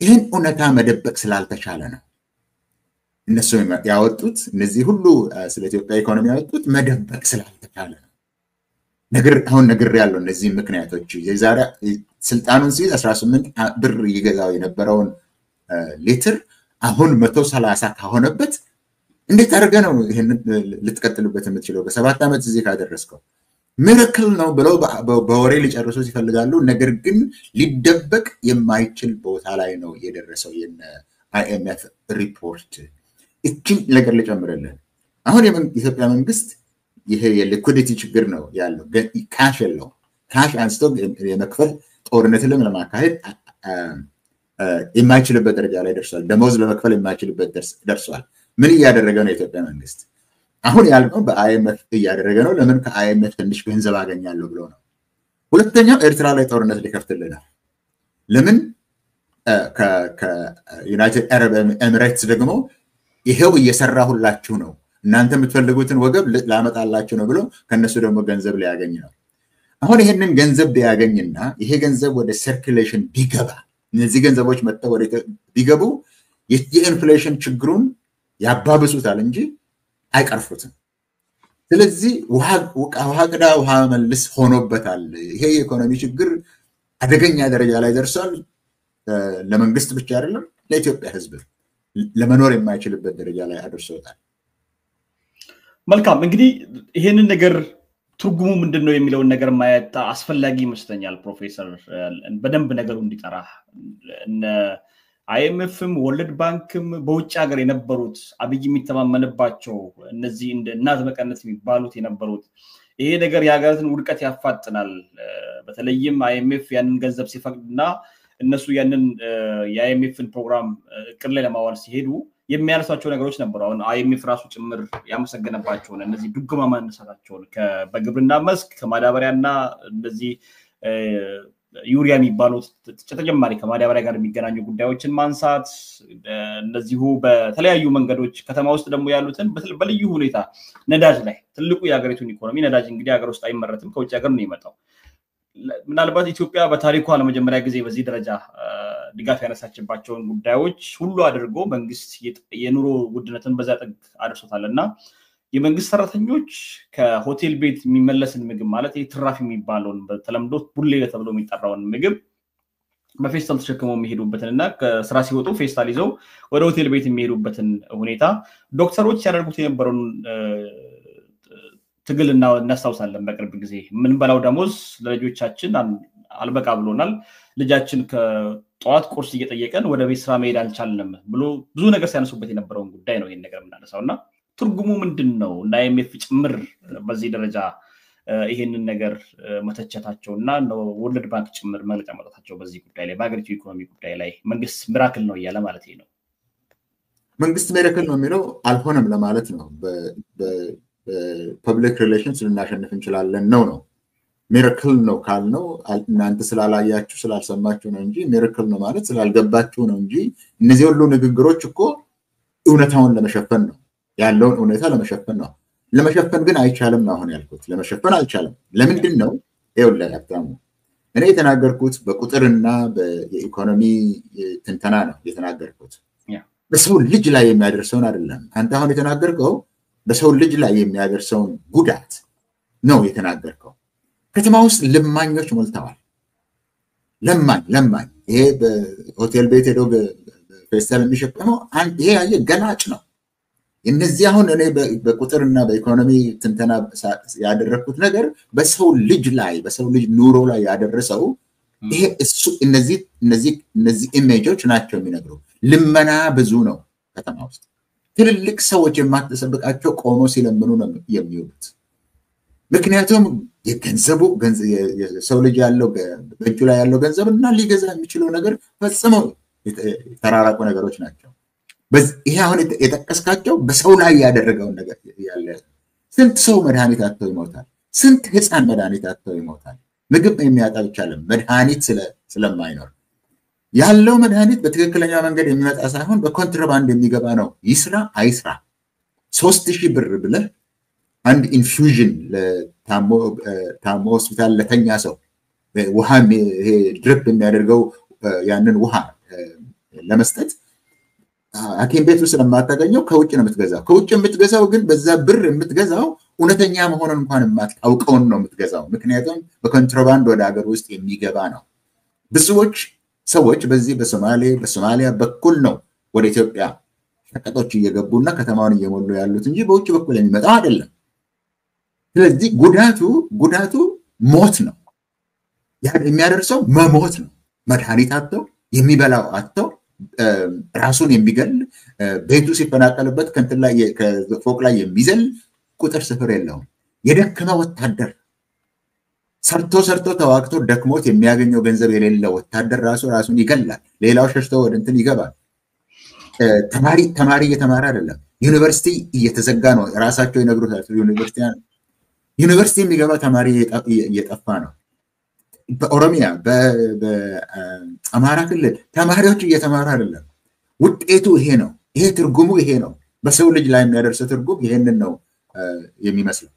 ይህን እውነታ መደበቅ ስላልተቻለ ነው እነሱ ያወጡት። እነዚህ ሁሉ ስለ ኢትዮጵያ ኢኮኖሚ ያወጡት መደበቅ ስላልተቻለ ነው። አሁን ነግር ያለው እነዚህ ምክንያቶች የዛሬ ስልጣኑን ሲይዝ 18 ብር ይገዛው የነበረውን ሊትር አሁን 130 ከሆነበት እንዴት አድርገህ ነው ይሄን ልትቀጥልበት የምትችለው? በ7 ዓመት እዚህ ካደረስከው ሚራክል ነው ብለው በወሬ ሊጨርሱት ይፈልጋሉ። ነገር ግን ሊደበቅ የማይችል ቦታ ላይ ነው የደረሰው የIMF ሪፖርት። እቺን ነገር ልጨምርልህ። አሁን የኢትዮጵያ መንግስት ይሄ የሊኩዊዲቲ ችግር ነው ያለው። ካሽ የለው። ካሽ አንስቶ የመክፈል ጦርነትን ለማካሄድ የማይችልበት ደረጃ ላይ ደርሷል። ደሞዝ ለመክፈል የማይችልበት ደርሷል። ምን እያደረገ ነው የኢትዮጵያ መንግስት? አሁን ያልነው በIMF እያደረገ ነው። ለምን? ከIMF ትንሽ ገንዘብ አገኛለሁ ብሎ ነው። ሁለተኛው ኤርትራ ላይ ጦርነት ሊከፍትልናል። ለምን? ከዩናይትድ አረብ ኤሚሬትስ ደግሞ ይሄው እየሰራሁላችሁ ነው፣ እናንተ የምትፈልጉትን ወገብ ላመጣላችሁ ነው ብሎ ከነሱ ደግሞ ገንዘብ ሊያገኝ ነው። አሁን ይሄንን ገንዘብ ቢያገኝና ይሄ ገንዘብ ወደ ሰርኩሌሽን ቢገባ፣ እነዚህ ገንዘቦች መጥተው ወደ ቢገቡ የኢንፍሌሽን ችግሩን ያባብሱታል እንጂ አይቀርፉትም። ስለዚህ ውሃ ቅዳ ውሃ መልስ ሆኖበታል። ይሄ የኢኮኖሚ ችግር አደገኛ ደረጃ ላይ ደርሷል። ለመንግስት ብቻ አይደለም፣ ለኢትዮጵያ ህዝብ ለመኖር የማይችልበት ደረጃ ላይ አድርሶታል። መልካም። እንግዲህ ይሄንን ነገር ትርጉሙ ምንድነው የሚለውን ነገር ማየት አስፈላጊ ይመስለኛል። ፕሮፌሰር በደንብ ነገሩ እንዲጠራ IMFም ወርልድ ባንክም በውጭ ሀገር የነበሩት አብይ የሚተማመንባቸው እነዚህ እንደ እናት መቀነት የሚባሉት የነበሩት ይሄ ነገር የሀገራትን ውድቀት ያፋጥናል። በተለይም IMF ያንን ገንዘብ ሲፈቅድና እነሱ ያንን የIMFን ፕሮግራም እቅድ ላይ ለማዋል ሲሄዱ የሚያነሷቸው ነገሮች ነበሩ። አሁን IMF ራሱ ጭምር ያመሰገነባቸውን እነዚህ ድጎማ ማነሳታቸውን በግብርና መስክ ከማዳበሪያና እንደዚህ ዩሪያ የሚባሉት ተጨማሪ ከማዳበሪያ ጋር የሚገናኙ ጉዳዮችን ማንሳት፣ እንደዚሁ በተለያዩ መንገዶች ከተማ ውስጥ ደግሞ ያሉትን በልዩ ሁኔታ ነዳጅ ላይ ትልቁ የሀገሪቱን ኢኮኖሚ ነዳጅ እንግዲህ ሀገር ውስጥ አይመረትም፣ ከውጭ ሀገር ነው የመጣው። ምናልባት ኢትዮጵያ በታሪኳ ለመጀመሪያ ጊዜ በዚህ ደረጃ ድጋፍ ያነሳችባቸውን ጉዳዮች ሁሉ አድርጎ መንግስት የኑሮ ውድነትን በዛ ጥግ አድርሶታልና የመንግስት ሰራተኞች ከሆቴል ቤት የሚመለስን ምግብ ማለት ትራፊ የሚባለውን በተለምዶ ቡሌ ተብሎ የሚጠራውን ምግብ በፌስታል ተሸክመው የሚሄዱበትንና ከስራ ሲወጡ ፌስታል ይዘው ወደ ሆቴል ቤት የሚሄዱበትን ሁኔታ ዶክተሮች ያደርጉት የነበረውን ትግል እናስታውሳለን። በቅርብ ጊዜ ምን በላው ደሞዝ ለልጆቻችን አልበቃ ብሎናል፣ ልጃችን ከጠዋት ቁርስ እየጠየቀን ወደ ቤት ስራ መሄድ አልቻልንም ብሎ ብዙ ነገር ሲያነሱበት የነበረውን ጉዳይ ነው ይሄን ነገር የምናነሳውና ትርጉሙ ምንድነው? እና IMF ጭምር በዚህ ደረጃ ይሄንን ነገር መተቸታቸውና ወርልድ ባንክ ጭምር መግለጫ ማውጣታቸው በዚህ ጉዳይ ላይ በአገሪቱ ኢኮኖሚ ጉዳይ ላይ መንግስት ሚራክል ነው እያለ ማለት ነው። መንግስት ሚራክል ነው የሚለው አልሆነም ለማለት ነው። በፐብሊክ ሪሌሽንስ ልናሸንፍ እንችላለን ነው ሚራክል ነው ካልነው እናንተ ስላላያችሁ ስላልሰማችሁ ነው እንጂ ሚራክል ነው ማለት ስላልገባችሁ ነው እንጂ እነዚህ ሁሉ ንግግሮች እኮ እውነታውን ለመሸፈን ነው ያለውን እውነታ ለመሸፈን ነው። ለመሸፈን ግን አይቻልም ነው አሁን ያልኩት። ለመሸፈን አልቻለም። ለምንድን ነው? ይኸውልህ ሀብታሙ እኔ የተናገርኩት በቁጥርና በኢኮኖሚ ትንተና ነው የተናገርኩት። በሰው ልጅ ላይ የሚያደርሰውን አይደለም። አንተ አሁን የተናገርከው በሰው ልጅ ላይ የሚያደርሰውን ጉዳት ነው የተናገርከው። ከተማ ውስጥ ለማኞች ሞልተዋል። ለማኝ ይሄ በሆቴል ቤት ሄዶ በፌስታል የሚሸከመው ይሄ ያየ ገላጭ ነው። እነዚህ አሁን እኔ በቁጥርና በኢኮኖሚ ትንተና ያደረኩት ነገር በሰው ልጅ ኑሮ ላይ ያደረሰው ይሄ እሱ እነዚህ ኢሜጆች ናቸው የሚነግሩ። ልመና ብዙ ነው ከተማ ውስጥ። ትልልቅ ሰዎች የማትጠብቃቸው ቆሞ ሲለምኑ ነው የሚውሉት። ምክንያቱም የሰው ልጅ ያለው በእጁ ላይ ያለው ገንዘብና ሊገዛ የሚችለው ነገር ፈጽመው የተራራቁ ነገሮች ናቸው። ይሄ አሁን የጠቀስካቸው በሰው ላይ ያደረገውን ነገር ያለ ስንት ሰው መድኃኒት አጥቶ ይሞታል። ስንት ህፃን መድኃኒት አጥቶ ይሞታል። ምግብ የሚያጣ ይቻላል መድኃኒት ስለማይኖር ያለው መድኃኒት በትክክለኛ መንገድ የሚመጣ ሳይሆን በኮንትራባንድ የሚገባ ነው። ይስራ አይስራ 3000 ብር ብለህ አንድ ኢንፊውዥን ለታሞ ሆስፒታል ለተኛ ሰው ውሃ ይሄ ድሪፕ የሚያደርገው ያንን ውሃ ለመስጠት ሐኪም ቤቱ ስለማታገኘው ከውጭ ነው የምትገዛው። ከውጭ የምትገዛው ግን በዛ ብር የምትገዛው እውነተኛ መሆኑን እንኳን የማታውቀውን ነው የምትገዛው። ምክንያቱም በኮንትራባንድ ወደ ሀገር ውስጥ የሚገባ ነው። ብዙዎች ሰዎች በዚህ በሶማሊያ በኩል ነው ወደ ኢትዮጵያ ሸቀጦች እየገቡና ከተማውን እየሞሉ ያሉት እንጂ በውጭ በኩል የሚመጣው አይደለም። ስለዚህ ጉዳቱ ሞት ነው የሚያደርሰው መሞት ነው። መድኃኒት አጥተው የሚበላው አጥተው ራሱን የሚገል ቤቱ ሲፈናቀልበት ከፎቅ ላይ የሚዘል ቁጥር ስፍር የለውም። የደከመ ወታደር ሰርቶ ተዋግቶ ደክሞት የሚያገኘው ገንዘብ የሌለው ወታደር ራሱን ይገላል። ሌላው ሸሽቶ ወደ እንትን ይገባል። ተማሪ እየተማረ አይደለም። ዩኒቨርሲቲ እየተዘጋ ነው። ራሳቸው ይነግሩታል። ዩኒቨርሲቲ የሚገባ ተማሪ እየጠፋ ነው። በኦሮሚያ በአማራ ክልል ተማሪዎች እየተማሩ አይደለም። ውጤቱ ይሄ ነው። ይሄ ትርጉሙ ይሄ ነው። በሰው ልጅ ላይ የሚያደርሰው ትርጉም ይሄንን ነው የሚመስለው።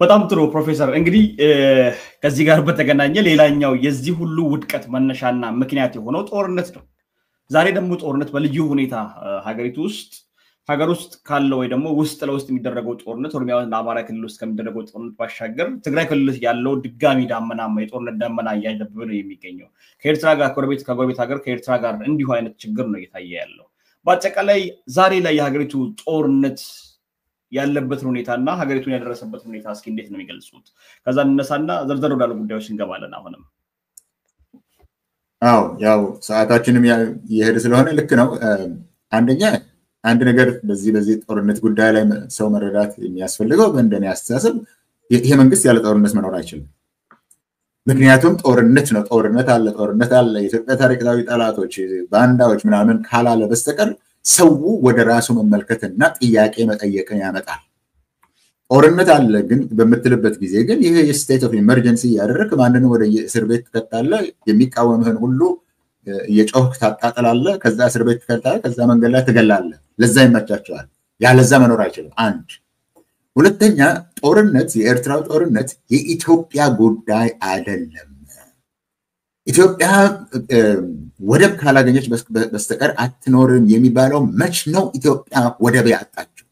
በጣም ጥሩ ፕሮፌሰር። እንግዲህ ከዚህ ጋር በተገናኘ ሌላኛው የዚህ ሁሉ ውድቀት መነሻና ምክንያት የሆነው ጦርነት ነው። ዛሬ ደግሞ ጦርነት በልዩ ሁኔታ ሀገሪቱ ውስጥ ሀገር ውስጥ ካለው ወይ ደግሞ ውስጥ ለውስጥ የሚደረገው ጦርነት ኦሮሚያና አማራ ክልል ውስጥ ከሚደረገው ጦርነት ባሻገር ትግራይ ክልል ያለው ድጋሚ ዳመናማ የጦርነት ዳመና እያጀበበ ነው የሚገኘው። ከኤርትራ ጋር ከጎረቤት ሀገር ከኤርትራ ጋር እንዲሁ አይነት ችግር ነው እየታየ ያለው። በአጠቃላይ ዛሬ ላይ የሀገሪቱ ጦርነት ያለበትን ሁኔታና ሀገሪቱን ያደረሰበትን ሁኔታ እስኪ እንዴት ነው የሚገልጹት? ከዛ እንነሳና ዘርዘር ወዳሉ ጉዳዮች እንገባለን። አሁንም ያው ሰዓታችንም የሄደ ስለሆነ ልክ ነው። አንድ ነገር በዚህ ጦርነት ጉዳይ ላይ ሰው መረዳት የሚያስፈልገው በእንደኔ አስተሳሰብ ይሄ መንግስት ያለ ጦርነት መኖር አይችልም። ምክንያቱም ጦርነት ነው። ጦርነት አለ። የኢትዮጵያ ታሪካዊ ጠላቶች ባንዳዎች ምናምን ካላለ በስተቀር ሰው ወደ ራሱ መመልከትና ጥያቄ መጠየቅን ያመጣል። ጦርነት አለ ግን በምትልበት ጊዜ ግን ይሄ የስቴት ኦፍ ኢመርጀንሲ ያደረክ ማንንም ወደ እስር ቤት ትከታለህ። የሚቃወምህን ሁሉ የጮህ ታጣጥላለህ። ከዛ እስር ቤት ትከታለህ። ከዛ መንገድ ላይ ትገላለህ። ለዛ ይመቻቸዋል። ያለዛ መኖር አይችልም። አንድ ሁለተኛ ጦርነት የኤርትራው ጦርነት የኢትዮጵያ ጉዳይ አይደለም። ኢትዮጵያ ወደብ ካላገኘች በስተቀር አትኖርም የሚባለው መች ነው ኢትዮጵያ ወደብ ያጣችው?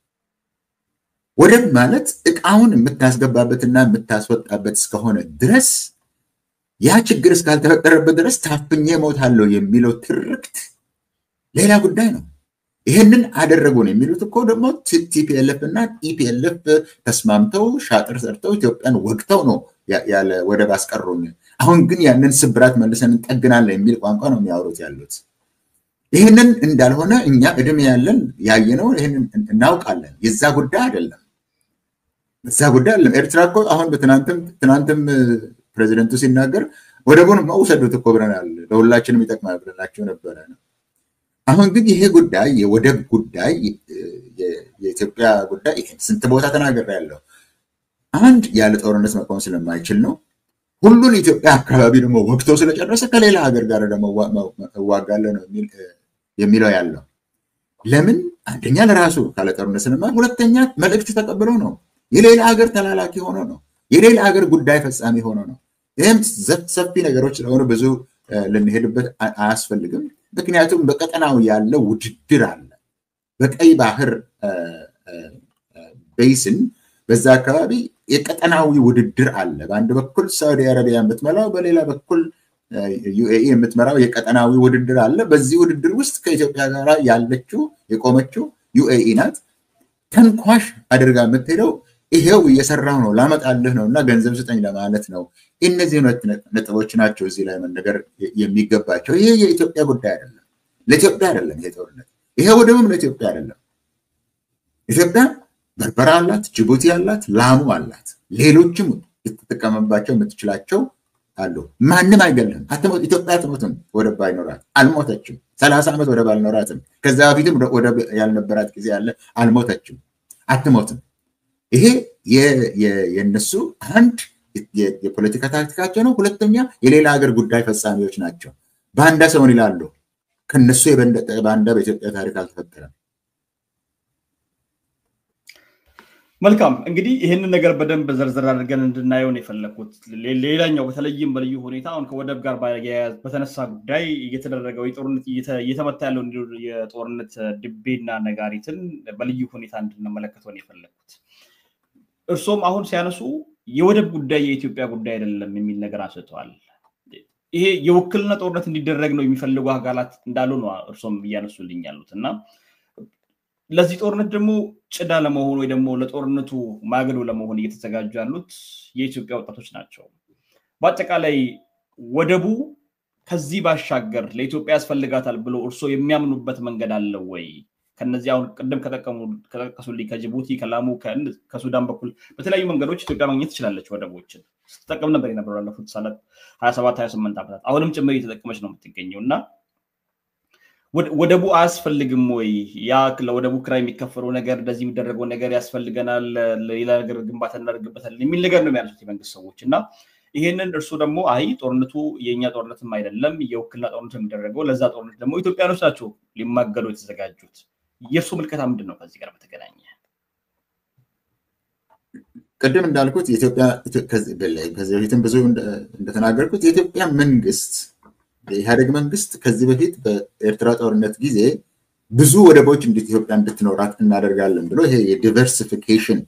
ወደብ ማለት እቃውን የምታስገባበትና የምታስወጣበት እስከሆነ ድረስ ያ ችግር እስካልተፈጠረበት ድረስ ታፍኜ ሞታለሁ የሚለው ትርክት ሌላ ጉዳይ ነው። ይሄንን አደረጉ ነው የሚሉት እኮ ደግሞ ቲፒኤልኤፍ እና ኢፒኤልኤፍ ተስማምተው ሻጥር ሰርተው ኢትዮጵያን ወግተው ነው ያለ ወደብ አስቀሩን። አሁን ግን ያንን ስብራት መልሰን እንጠግናለን የሚል ቋንቋ ነው የሚያወሩት ያሉት። ይሄንን እንዳልሆነ እኛ እድሜ ያለን ያየነው ይሄንን እናውቃለን። የዛ ጉዳይ አይደለም። ኤርትራ እኮ አሁን ትናንትም ፕሬዚደንቱ ሲናገር ወደቡን መውሰዱት እኮ ብለናል፣ ለሁላችንም ይጠቅማል ብለናቸው ነበረ። አሁን ግን ይሄ ጉዳይ የወደብ ጉዳይ የኢትዮጵያ ጉዳይ ስንት ቦታ ተናግሬያለሁ። አንድ ያለ ጦርነት መቆም ስለማይችል ነው። ሁሉን ኢትዮጵያ አካባቢ ደግሞ ወቅቶ ስለጨረሰ ከሌላ ሀገር ጋር ደግሞ እዋጋለሁ ነው የሚለው ያለው። ለምን? አንደኛ ለራሱ ካለ ጦርነት ስለማይችል፣ ሁለተኛ መልእክት ተቀብሎ ነው። የሌላ ሀገር ተላላኪ ሆኖ ነው። የሌላ ሀገር ጉዳይ ፈጻሚ ሆኖ ነው። ይህም ሰፊ ነገሮች ስለሆኑ ብዙ ልንሄድበት አያስፈልግም። ምክንያቱም በቀጠናው ያለው ውድድር አለ። በቀይ ባህር ቤይስን በዛ አካባቢ የቀጠናዊ ውድድር አለ። በአንድ በኩል ሳዑዲ አረቢያ የምትመራው፣ በሌላ በኩል ዩኤኢ የምትመራው የቀጠናዊ ውድድር አለ። በዚህ ውድድር ውስጥ ከኢትዮጵያ ጋር ያለችው የቆመችው ዩኤኢ ናት። ተንኳሽ አድርጋ የምትሄደው ይሄው እየሰራው ነው ላመጣልህ ነው እና ገንዘብ ስጠኝ ለማለት ነው። እነዚህ ነጥቦች ናቸው እዚህ ላይ መነገር የሚገባቸው። ይሄ የኢትዮጵያ ጉዳይ አይደለም፣ ለኢትዮጵያ አይደለም ይሄ ጦርነት። ይሄ ወደብም ለኢትዮጵያ አይደለም። ኢትዮጵያ በርበራ አላት፣ ጅቡቲ አላት፣ ላሙ አላት፣ ሌሎችም ልትጠቀምባቸው የምትችላቸው አሉ። ማንም አይገልም። አትሞት ኢትዮጵያ አትሞትም። ወደብ አይኖራት አልሞተችም። 30 ዓመት ወደብ አልኖራትም። ከዛ በፊትም ወደብ ያልነበራት ጊዜ አለ። አልሞተችም፣ አትሞትም። ይሄ የነሱ አንድ የፖለቲካ ታክቲካቸው ነው። ሁለተኛ የሌላ ሀገር ጉዳይ ፈጻሚዎች ናቸው። ባንዳ ሰውን ይላሉ። ከነሱ የበለጠ ባንዳ በኢትዮጵያ ታሪክ አልተፈጠረም። መልካም እንግዲህ ይህንን ነገር በደንብ ዘርዘር አድርገን እንድናየው ነው የፈለኩት። ሌላኛው በተለይም በልዩ ሁኔታ አሁን ከወደብ ጋር በተነሳ ጉዳይ እየተደረገው የጦርነት እየተመታ ያለው የጦርነት ድቤና ነጋሪትን በልዩ ሁኔታ እንድንመለከተው ነው የፈለኩት። እርሶም አሁን ሲያነሱ የወደብ ጉዳይ የኢትዮጵያ ጉዳይ አይደለም የሚል ነገር አንስተዋል። ይሄ የውክልና ጦርነት እንዲደረግ ነው የሚፈልጉ አካላት እንዳሉ ነው እርሶም እያነሱልኝ ያሉት እና ለዚህ ጦርነት ደግሞ ጭዳ ለመሆን ወይ ደግሞ ለጦርነቱ ማገዶ ለመሆን እየተዘጋጁ ያሉት የኢትዮጵያ ወጣቶች ናቸው። በአጠቃላይ ወደቡ ከዚህ ባሻገር ለኢትዮጵያ ያስፈልጋታል ብሎ እርሶ የሚያምኑበት መንገድ አለ ወይ? ከነዚህ አሁን ቅድም ከጠቀሱልኝ ከጅቡቲ፣ ከላሙ፣ ከሱዳን በኩል በተለያዩ መንገዶች ኢትዮጵያ ማግኘት ትችላለች። ወደቦችን ስትጠቀም ነበር የነበረው ላለፉት 27-28 ዓመታት አሁንም ጭምር እየተጠቀመች ነው የምትገኘው እና ወደቡ አያስፈልግም ወይ? ያ ለወደቡ ክራይ የሚከፈለው ነገር እንደዚህ የሚደረገው ነገር ያስፈልገናል፣ ሌላ ነገር ግንባታ እናደርግበታለን የሚል ነገር ነው የሚያነሱት የመንግስት ሰዎች እና ይሄንን እርሱ ደግሞ አይ ጦርነቱ የኛ ጦርነትም አይደለም የውክልና ጦርነት የሚደረገው ለዛ ጦርነት ደግሞ ኢትዮጵያኖች ናቸው ሊማገዱ የተዘጋጁት። የእርሱ ምልከታ ምንድን ነው ከዚህ ጋር በተገናኘ? ቅድም እንዳልኩት የኢትዮጵያ ከዚህ በፊትም ብዙ እንደተናገርኩት የኢትዮጵያ መንግስት የኢህአዴግ መንግስት ከዚህ በፊት በኤርትራ ጦርነት ጊዜ ብዙ ወደቦች ኢትዮጵያ እንድትኖራት እናደርጋለን ብሎ ይሄ የዲቨርሲፊኬሽን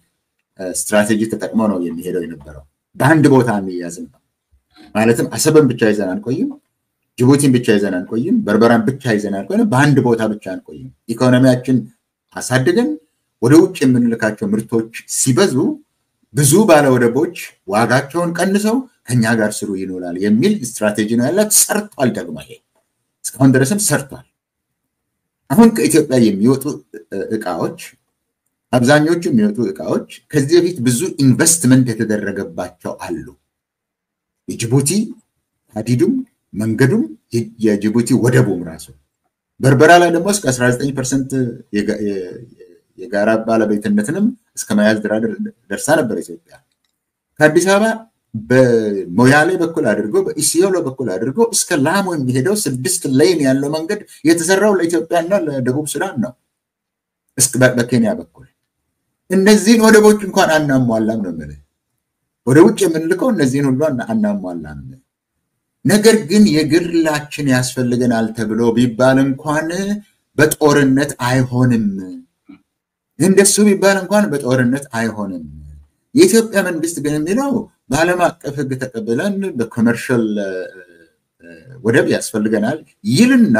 ስትራቴጂ ተጠቅሞ ነው የሚሄደው የነበረው። በአንድ ቦታ የሚያዝም ነው ማለትም አሰብን ብቻ ይዘን አንቆይም፣ ጅቡቲን ብቻ ይዘን አንቆይም፣ በርበራን ብቻ ይዘን አንቆይም፣ በአንድ ቦታ ብቻ አንቆይም። ኢኮኖሚያችን አሳድገን ወደ ውጭ የምንልካቸው ምርቶች ሲበዙ ብዙ ባለወደቦች ዋጋቸውን ቀንሰው ከኛ ጋር ስሩ ይኖራል የሚል ስትራቴጂ ነው ያላት። ሰርቷል ደግሞ ይሄ እስካሁን ድረስም ሰርቷል። አሁን ከኢትዮጵያ የሚወጡ እቃዎች አብዛኞቹ የሚወጡ እቃዎች ከዚህ በፊት ብዙ ኢንቨስትመንት የተደረገባቸው አሉ። የጅቡቲ ሀዲዱም መንገዱም የጅቡቲ ወደቡም ራሱ በርበራ ላይ ደግሞ እስከ 19% የጋራ ባለቤትነትንም እስከ መያዝ ደርሳ ነበር ኢትዮጵያ። ከአዲስ አበባ በሞያሌ በኩል አድርጎ በኢሲዮሎ በኩል አድርጎ እስከ ላሙ የሚሄደው 6 ሌን ያለው መንገድ የተሰራው ለኢትዮጵያና ለደቡብ ሱዳን ነው። እስከ በኬንያ በኩል እነዚህን ወደቦች እንኳን አናሟላም ነው ማለት። ወደ ውጭ የምንልከው እነዚህን ሁሉ አናሟላም። ነገር ግን የግላችን ያስፈልገናል ተብሎ ቢባል እንኳን በጦርነት አይሆንም። እንደሱ ቢባል እንኳን በጦርነት አይሆንም። የኢትዮጵያ መንግስት ግን የሚለው በዓለም አቀፍ ሕግ ተቀበለን በኮመርሻል ወደብ ያስፈልገናል ይልና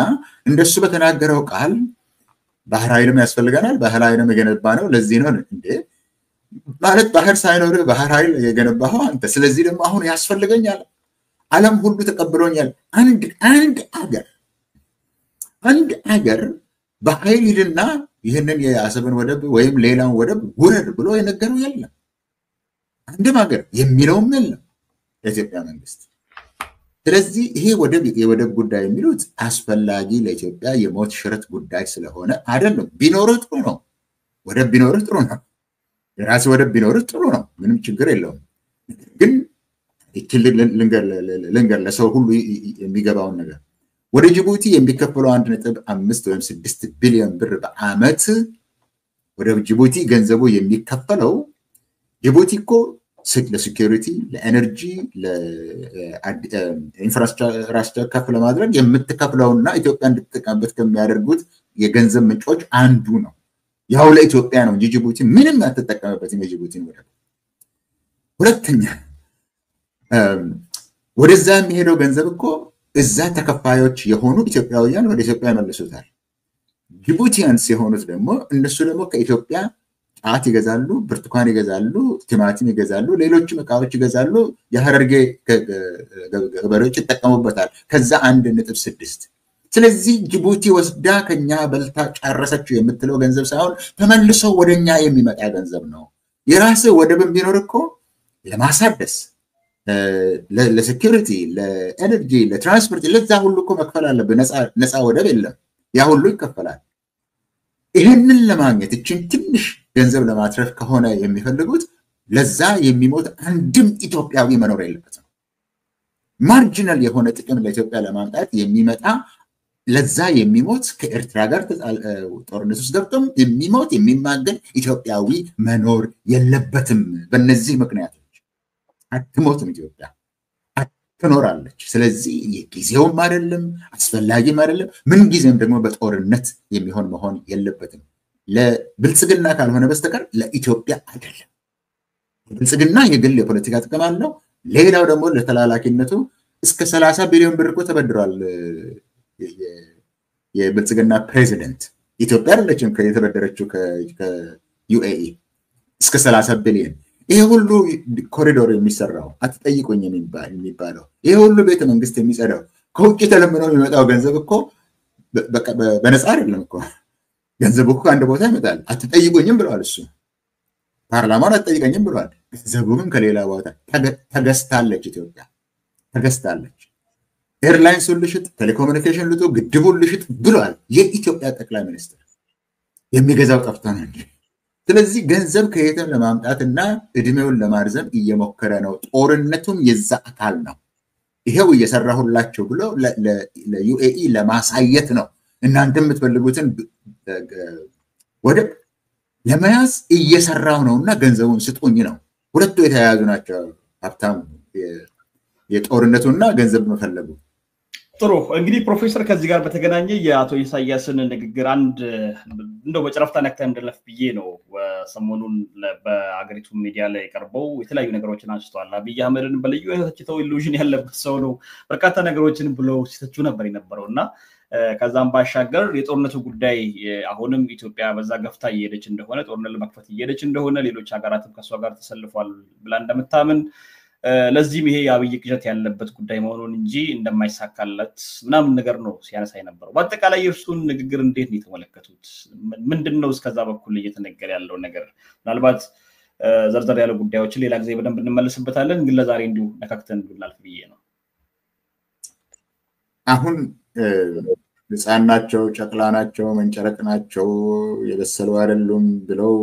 እንደሱ በተናገረው ቃል ባህር ኃይልም ያስፈልገናል፣ ባህር ኃይልም የገነባ ነው። ለዚህ ነው እንዴ ማለት ባህር ሳይኖር ባህር ኃይል የገነባው አንተ። ስለዚህ ደግሞ አሁን ያስፈልገኛል፣ ዓለም ሁሉ ተቀብሎኛል። አንድ አገር በኃይል ይልና ይህንን የአሰብን ወደብ ወይም ሌላውን ወደብ ውረድ ብሎ የነገረው የለም። አንድም ሀገር የሚለውም የለም የኢትዮጵያ መንግስት። ስለዚህ ይሄ የወደብ ጉዳይ የሚሉት አስፈላጊ ለኢትዮጵያ የሞት ሽረት ጉዳይ ስለሆነ አይደለም። ቢኖርህ ጥሩ ነው። ወደብ ቢኖርህ ጥሩ ነው። የራስ ወደብ ቢኖርህ ጥሩ ነው። ምንም ችግር የለውም። ግን ልንገር ለሰው ሁሉ የሚገባውን ነገር ወደ ጅቡቲ የሚከፈለው 1.5 ወይም 6 ቢሊዮን ብር በአመት ወደ ጅቡቲ ገንዘቡ የሚከፈለው ጅቡቲ እኮ ለሴኩሪቲ፣ ለኤነርጂ፣ ለኢንፍራስትራክቸር ከፍ ለማድረግ የምትከፍለውና ኢትዮጵያ እንድትጠቀምበት ከሚያደርጉት የገንዘብ ምንጮች አንዱ ነው። ያው ለኢትዮጵያ ነው እንጂ ጅቡቲ ምንም አትጠቀምበትም የጅቡቲን ወደብ። ሁለተኛ ወደዛ የሚሄደው ገንዘብ እኮ እዛ ተከፋዮች የሆኑ ኢትዮጵያውያን ወደ ኢትዮጵያ ይመልሱታል። ጅቡቲያንስ የሆኑት ደግሞ እነሱ ደግሞ ከኢትዮጵያ ጫት ይገዛሉ፣ ብርቱካን ይገዛሉ፣ ቲማቲም ይገዛሉ፣ ሌሎችም እቃዎች ይገዛሉ። የሐረርጌ ገበሬዎች ይጠቀሙበታል። ከዛ 1.6 ስለዚህ ጅቡቲ ወስዳ ከኛ በልታ ጨረሰችው የምትለው ገንዘብ ሳይሆን ተመልሶ ወደኛ የሚመጣ ገንዘብ ነው። የራስ ወደብም ቢኖር እኮ ለማሳደስ፣ ለሴኩሪቲ፣ ለኤነርጂ፣ ለትራንስፖርት ለዛ ሁሉ እኮ መክፈል አለብህ። ነፃ ወደብ የለም። ያ ሁሉ ይከፈላል። ይህንን ለማግኘት እችን ትንሽ ገንዘብ ለማትረፍ ከሆነ የሚፈልጉት ለዛ የሚሞት አንድም ኢትዮጵያዊ መኖር የለበትም። ማርጂናል የሆነ ጥቅም ለኢትዮጵያ ለማምጣት የሚመጣ ለዛ የሚሞት ከኤርትራ ጋር ጦርነት ውስጥ ገብቶም የሚሞት የሚማገል ኢትዮጵያዊ መኖር የለበትም። በእነዚህ ምክንያቶች አትሞትም ኢትዮጵያ ትኖራለች። ስለዚህ የጊዜውም አይደለም አስፈላጊም አይደለም። ምን ጊዜም ደግሞ በጦርነት የሚሆን መሆን የለበትም። ለብልጽግና ካልሆነ በስተቀር ለኢትዮጵያ አይደለም። ብልጽግና የግል የፖለቲካ ጥቅም አለው። ሌላው ደግሞ ለተላላኪነቱ እስከ 30 ቢሊዮን ብር እኮ ተበድሯል የብልጽግና ፕሬዚደንት። ኢትዮጵያ አይደለችም የተበደረችው ከዩኤኢ እስከ 30 ቢሊዮን። ይሄ ሁሉ ኮሪዶር የሚሰራው አትጠይቁኝ የሚባለው ይሄ ሁሉ ቤተ መንግስት የሚጸዳው ከውጭ ተለምነው የሚመጣው ገንዘብ እኮ በነፃ አይደለም እኮ። ገንዘቡ እኮ አንድ ቦታ ይመጣል። አትጠይቁኝም ብለዋል እሱ። ፓርላማውን አትጠይቀኝም ብለዋል። ገንዘቡ ግን ከሌላ ቦታ ተገዝታለች ኢትዮጵያ ተገዝታለች። ኤርላይንሱን ልሽጥ፣ ቴሌኮሙኒኬሽን ልጡ፣ ግድቡን ልሽጥ ብለዋል የኢትዮጵያ ጠቅላይ ሚኒስትር። የሚገዛው ጠፍቶ ነው እንጂ። ስለዚህ ገንዘብ ከየትም ለማምጣትና እድሜውን ለማርዘም እየሞከረ ነው። ጦርነቱም የዛ አካል ነው። ይሄው እየሰራሁላቸው ብሎ ለዩኤኢ ለማሳየት ነው። እናንተ የምትፈልጉትን ወደብ ለመያዝ እየሰራው ነውና ገንዘቡን ስጡኝ ነው። ሁለቱ የተያያዙ ናቸው። ሀብታሙ የጦርነቱና ገንዘብ መፈለጉ። ጥሩ እንግዲህ ፕሮፌሰር ከዚህ ጋር በተገናኘ የአቶ ኢሳያስን ንግግር አንድ እንደው በጨረፍታ ነክተን እንደለፍ ብዬ ነው። ሰሞኑን በአገሪቱ ሚዲያ ላይ ቀርበው የተለያዩ ነገሮችን አንስተዋል። አብይ አህመድን በልዩ የተችተው ኢሉዥን ያለበት ሰው ነው በርካታ ነገሮችን ብለው ሲተቹ ነበር የነበረውና ከዛም ባሻገር የጦርነቱ ጉዳይ አሁንም ኢትዮጵያ በዛ ገፍታ እየሄደች እንደሆነ ጦርነት ለመክፈት እየሄደች እንደሆነ ሌሎች ሀገራትም ከሷ ጋር ተሰልፏል ብላ እንደምታምን ለዚህም ይሄ የአብይ ቅዠት ያለበት ጉዳይ መሆኑን እንጂ እንደማይሳካለት ምናምን ነገር ነው ሲያነሳ የነበረው። በአጠቃላይ የእርሱን ንግግር እንዴት ነው የተመለከቱት? ምንድነው እስከዛ በኩል እየተነገረ ያለው ነገር? ምናልባት ዘርዘር ያለ ጉዳዮችን ሌላ ጊዜ በደንብ እንመለስበታለን፣ ግን ለዛሬ እንዲሁ ነካክተን ብናልፍ ብዬ ነው። አሁን ህፃን ናቸው፣ ጨቅላ ናቸው፣ መንጨረቅ ናቸው፣ የበሰሉ አይደሉም ብለው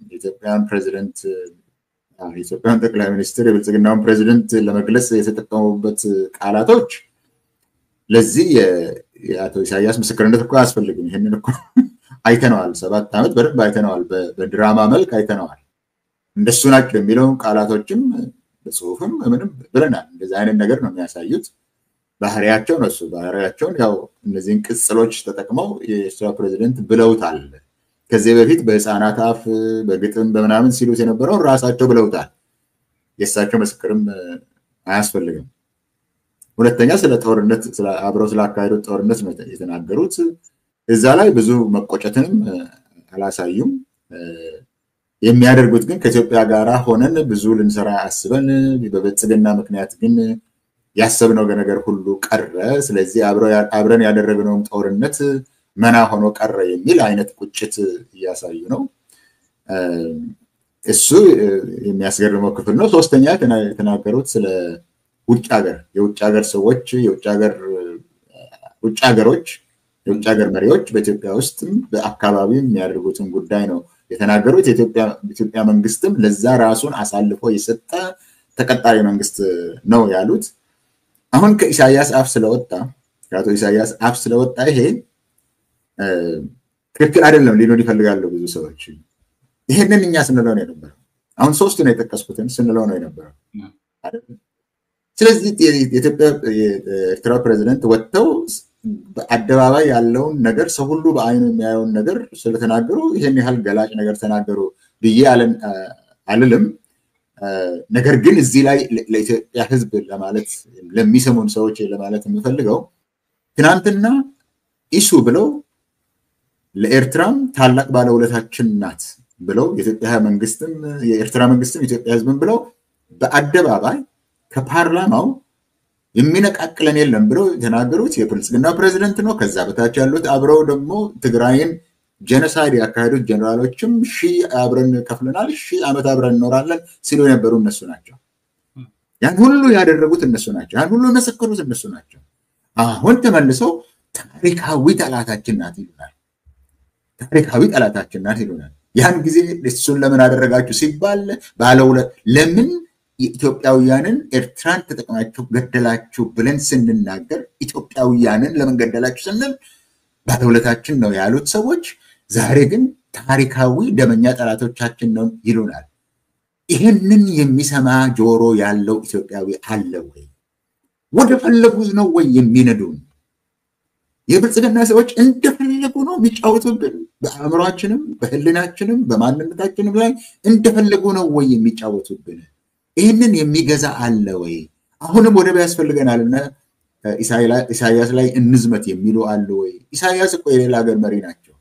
የኢትዮጵያን ፕሬዚደንት የኢትዮጵያን ጠቅላይ ሚኒስትር የብልጽግናውን ፕሬዚደንት ለመግለጽ የተጠቀሙበት ቃላቶች ለዚህ የአቶ ኢሳያስ ምስክርነት እኮ አያስፈልግም። ይሄንን እኮ አይተነዋል። 7 ዓመት በደንብ አይተነዋል። በድራማ መልክ አይተነዋል። እንደሱ ናቸው የሚለውን ቃላቶችም በጽሁፍም ምንም ብለናል። እንደዚህ አይነት ነገር ነው የሚያሳዩት። ባህሪያቸው ነው እሱ። ባህሪያቸውን ያው እነዚህን ቅጽሎች ተጠቅመው የኤርትራ ፕሬዚደንት ብለውታል። ከዚህ በፊት በህፃናት አፍ በግጥም በምናምን ሲሉት የነበረው ራሳቸው ብለውታል። የእሳቸው ምስክርም አያስፈልግም። ሁለተኛ ስለ ጦርነት አብረው ስላካሄዱት ጦርነት ነው የተናገሩት። እዛ ላይ ብዙ መቆጨትንም አላሳዩም። የሚያደርጉት ግን ከኢትዮጵያ ጋር ሆነን ብዙ ልንሰራ አስበን በብልጽግና ምክንያት ግን ያሰብነው ነገር ሁሉ ቀረ። ስለዚህ አብረን ያደረግነው ጦርነት መና ሆኖ ቀረ የሚል አይነት ቁጭት እያሳዩ ነው። እሱ የሚያስገርመው ክፍል ነው። ሶስተኛ የተናገሩት ስለ የውጭ ሀገር ሰዎች የውጭ ሀገር መሪዎች በኢትዮጵያ ውስጥ በአካባቢው የሚያደርጉትን ጉዳይ ነው የተናገሩት። የኢትዮጵያ መንግስትም ለዛ ራሱን አሳልፎ የሰጠ ተቀጣሪ መንግስት ነው ያሉት። አሁን ከኢሳያስ አፍ ስለወጣ ከአቶ ኢሳያስ አፍ ስለወጣ ይሄ ትክክል አይደለም ሊሉ ይፈልጋሉ ብዙ ሰዎች። ይሄንን እኛ ስንለው ነው የነበረው። አሁን ሶስቱን የጠቀስኩትን ስንለው ነው የነበረው አይደል? ስለዚህ የኤርትራ ፕሬዝዳንት ወጥተው በአደባባይ ያለውን ነገር ሰው ሁሉ በአይኑ የሚያየውን ነገር ስለተናገሩ ይሄን ያህል ገላጭ ነገር ተናገሩ ብዬ አልልም። ነገር ግን እዚህ ላይ ለኢትዮጵያ ህዝብ ለማለት ለሚሰሙን ሰዎች ለማለት የምፈልገው ትናንትና ኢሱ ብለው ለኤርትራም ታላቅ ባለውለታችን ናት ብለው የኤርትራ መንግስትም ኢትዮጵያ ህዝብም ብለው በአደባባይ ከፓርላማው የሚነቃቅለን የለም ብለው የተናገሩት የብልጽግና ፕሬዝዳንት ነው። ከዛ በታች ያሉት አብረው ደግሞ ትግራይን ጄኖሳይድ ያካሄዱት ጀነራሎችም አብረን ከፍለናል፣ 1000 ዓመት አብረን እንኖራለን ሲሉ የነበሩ እነሱ ናቸው። ያን ሁሉ ያደረጉት እነሱ ናቸው። ያን ሁሉ የመሰከሩት እነሱ ናቸው። አሁን ተመልሰው ታሪካዊ ጠላታችን ናት ይሉናል። ታሪካዊ ጠላታችን ናት ይሉናል። ያን ጊዜ እሱን ለምን አደረጋችሁ ሲባል ባለውለት ለምን ኢትዮጵያውያንን ኤርትራን ተጠቅማችሁ ገደላችሁ ብለን ስንናገር ኢትዮጵያውያንን ለምን ገደላችሁ ስንል ባለውለታችን ነው ያሉት ሰዎች ዛሬ ግን ታሪካዊ ደመኛ ጠላቶቻችን ነው ይሉናል። ይሄንን የሚሰማ ጆሮ ያለው ኢትዮጵያዊ አለ ወይ? ወደ ፈለጉት ነው ወይ የሚነዱን? የብልጽግና ሰዎች እንደፈለጉ ነው የሚጫወቱብን። በአእምሯችንም በህልናችንም በማንነታችንም ላይ እንደፈለጉ ነው ወይ የሚጫወቱብን? ይሄንን የሚገዛ አለ ወይ? አሁንም ወደብ ያስፈልገናልና ኢሳያስ ላይ እንዝመት የሚሉ አለ ወይ? ኢሳያስ እኮ የሌላ ሀገር መሪ ናቸው።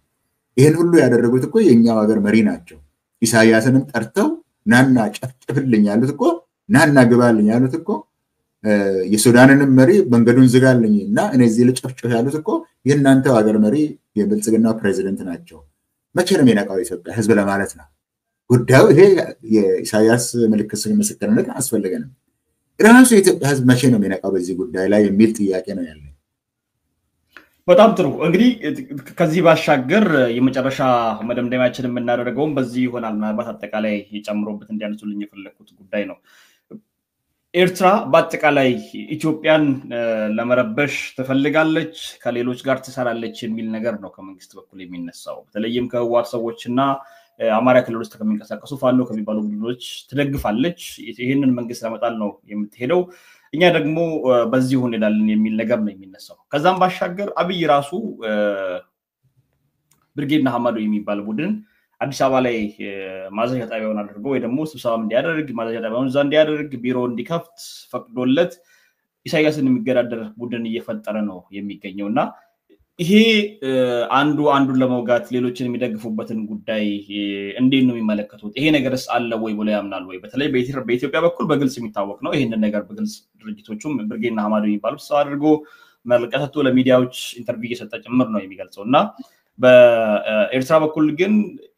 ይሄን ሁሉ ያደረጉት እኮ የኛው ሀገር መሪ ናቸው። ኢሳያስንም ጠርተው ናና ጨፍጭፍልኝ ያሉት እኮ ናና ግባልኝ ያሉት እኮ የሱዳንንም መሪ መንገዱን ዝጋልኝና እኔ እዚህ ልጨፍጭፍ ያሉት እኮ የእናንተው ሀገር መሪ የብልጽግና ፕሬዝዳንት ናቸው። መቼ ነው የሚነቃው ኢትዮጵያ ህዝብ ለማለት ነው ጉዳዩ። ይሄ የኢሳያስ ምልክት ምስክርነት አስፈልገንም። ራሱ የኢትዮጵያ ህዝብ መቼ ነው የሚነቃው በዚህ ጉዳይ ላይ የሚል ጥያቄ ነው ያለው። በጣም ጥሩ። እንግዲህ ከዚህ ባሻገር የመጨረሻ መደምደሚያችን የምናደርገውም በዚህ ይሆናል። ምናልባት አጠቃላይ የጨምሮበት እንዲያነሱልኝ የፈለኩት ጉዳይ ነው። ኤርትራ በአጠቃላይ ኢትዮጵያን ለመረበሽ ትፈልጋለች፣ ከሌሎች ጋር ትሰራለች የሚል ነገር ነው ከመንግስት በኩል የሚነሳው። በተለይም ከህወሓት ሰዎችና አማራ ክልል ውስጥ ከሚንቀሳቀሱ ፋኖ ከሚባሉ ቡድኖች ትደግፋለች። ይሄንን መንግስት ለመጣል ነው የምትሄደው። እኛ ደግሞ በዚህ እንሄዳለን የሚል ነገር ነው የሚነሳው። ከዛም ባሻገር አብይ ራሱ ብርጌድ ንሓመዱ የሚባል ቡድን አዲስ አበባ ላይ ማዘዣ ጣቢያውን አድርጎ ወይ ደግሞ ስብሰባ እንዲያደርግ ማዘዣ ጣቢያውን እዛ እንዲያደርግ ቢሮ እንዲከፍት ፈቅዶለት ኢሳያስን የሚገዳደር ቡድን እየፈጠረ ነው የሚገኘውና ይሄ አንዱን ለመውጋት ሌሎችን የሚደግፉበትን ጉዳይ እንዴት ነው የሚመለከቱት? ይሄ ነገርስ አለ ወይ ብለው ያምናል ወይ? በተለይ በኢትዮጵያ በኩል በግልጽ የሚታወቅ ነው። ይሄንን ነገር በግልጽ ድርጅቶቹም ብርጌድ ንሓመዱ የሚባሉ ሰው አድርጎ መልቀቅ ሰጥቶ ለሚዲያዎች ኢንተርቪው እየሰጠ ጭምር ነው የሚገልጸውና በኤርትራ በኩል ግን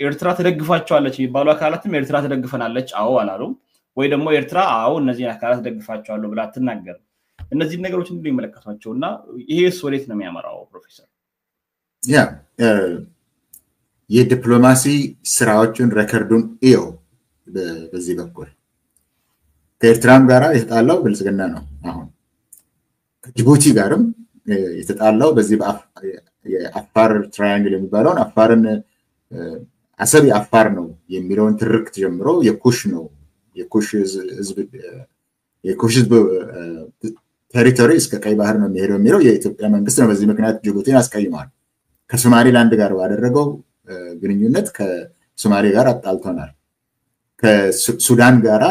ኤርትራ ተደግፋቸዋለች የሚባሉ አካላትም ኤርትራ ተደግፈናለች አዎ አላሉም። ወይ ደግሞ ኤርትራ አዎ እነዚህ አካላት ተደግፋቸዋለሁ ብላ አትናገርም። እነዚህ ነገሮች እንዴት ይመለከቷቸውና ይሄስ ወዴት ነው የሚያመራው ፕሮፌሰር? የዲፕሎማሲ ስራዎችን ሬከርዱን ኢዮ በዚህ በኩል ከኤርትራም ጋራ የተጣላው ብልጽግና ነው። አሁን ከጅቡቲ ጋርም የተጣላው በዚህ የአፋር ትራያንግል የሚባለውን አፋርን አሰብ የአፋር ነው የሚለውን ትርክት ጀምሮ የኩሽ ነው የኩሽ ህዝብ ቴሪቶሪ እስከ ቀይ ባህር ነው የሚሄደው የሚለው የኢትዮጵያ መንግስት ነው። በዚህ ምክንያት ጅቡቲን አስቀይሟል። ከሶማሌላንድ ጋር ባደረገው ግንኙነት ከሶማሌ ጋር አጣልቶናል። ከሱዳን ጋራ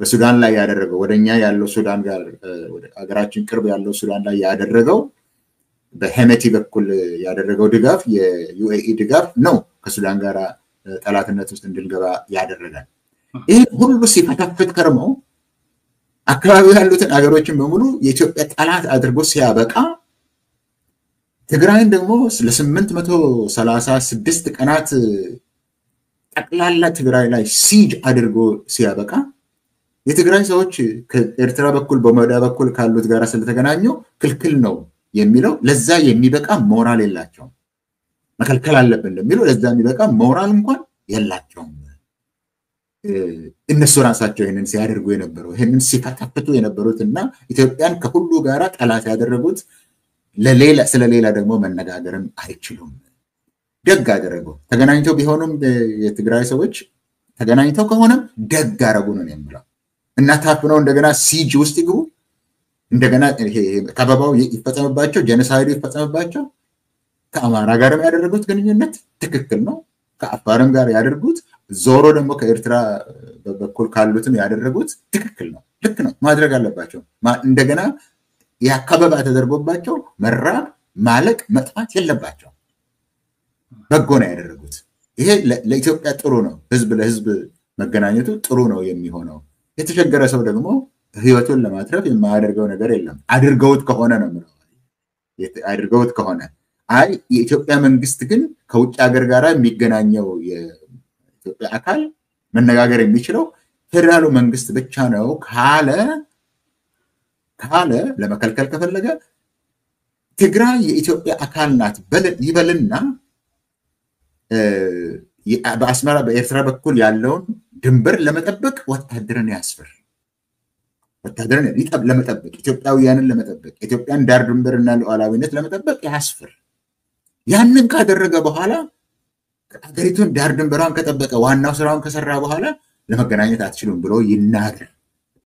በሱዳን ላይ ያደረገው ወደኛ ያለው ሱዳን ጋር ወደ ሀገራችን ቅርብ ያለው ሱዳን ላይ ያደረገው በሄሜቲ በኩል ያደረገው ድጋፍ የዩኤኢ ድጋፍ ነው ከሱዳን ጋር ጠላትነት ውስጥ እንድንገባ ያደረጋል። ይሄ ሁሉ ሲፈተፍት ከርሞ አካባቢው ያሉትን ሀገሮችን በሙሉ የኢትዮጵያ ጠላት አድርጎ ሲያበቃ ትግራይን ደግሞ ለ836 ቀናት ጠቅላላ ትግራይ ላይ ሲጅ አድርጎ ሲያበቃ የትግራይ ሰዎች ከኤርትራ በኩል በመዳ በኩል ካሉት ጋር ስለተገናኙ ክልክል ነው የሚለው ለዛ የሚበቃ ሞራል የላቸውም። መከልከል አለብን ለሚለው ለዛ የሚበቃ ሞራል እንኳን የላቸውም። እነሱ ራሳቸው ይሄንን ሲያደርጉ የነበረው ይሄንን ሲፈታፍቱ የነበሩትና ኢትዮጵያን ከሁሉ ጋራ ጠላት ያደረጉት ስለሌላ ደግሞ መነጋገርም አይችሉም። ደግ አደረጉ። ተገናኝተው ቢሆኑም የትግራይ ሰዎች ተገናኝተው ከሆነም ደግ አደረጉ ነው የሚለው እና ታፍነው እንደገና ሲጅ ውስጥ ይግቡ እንደገና ከበባው ይፈጸምባቸው ጄኖሳይድ ይፈጸምባቸው ከአማራ ጋርም ያደረጉት ግንኙነት ትክክል ነው። ከአፋርም ጋር ያደርጉት ዞሮ ደግሞ ከኤርትራ በኩል ካሉትም ያደረጉት ትክክል ነው። ልክ ነው። ማድረግ አለባቸው። እንደገና ያከበባ ተደርጎባቸው መራብ ማለቅ መጥፋት የለባቸው። በጎ ነው ያደረጉት። ይሄ ለኢትዮጵያ ጥሩ ነው። ህዝብ ለህዝብ መገናኘቱ ጥሩ ነው የሚሆነው። የተቸገረ ሰው ደግሞ ህይወቱን ለማትረፍ የማያደርገው ነገር የለም። አድርገውት ከሆነ ነው ምለው አድርገውት ከሆነ አይ የኢትዮጵያ መንግስት ግን ከውጭ ሀገር ጋራ የሚገናኘው የኢትዮጵያ አካል መነጋገር የሚችለው ፌደራሉ መንግስት ብቻ ነው ካለ ለመከልከል ከፈለገ ትግራይ የኢትዮጵያ አካል ናት ይበልና በአስመራ በኤርትራ በኩል ያለውን ድንበር ለመጠበቅ ወታደርን ያስፈር። ወታደርን ለመጠበቅ ኢትዮጵያውያንን ለመጠበቅ ኢትዮጵያን ዳር ድንበርና ሉዓላዊነት ለመጠበቅ ያስፈር። ያንን ካደረገ በኋላ ሀገሪቱን ዳር ድንበሯን ከጠበቀ ዋናው ስራውን ከሰራ በኋላ ለመገናኘት አትችሉም ብሎ ይናገር።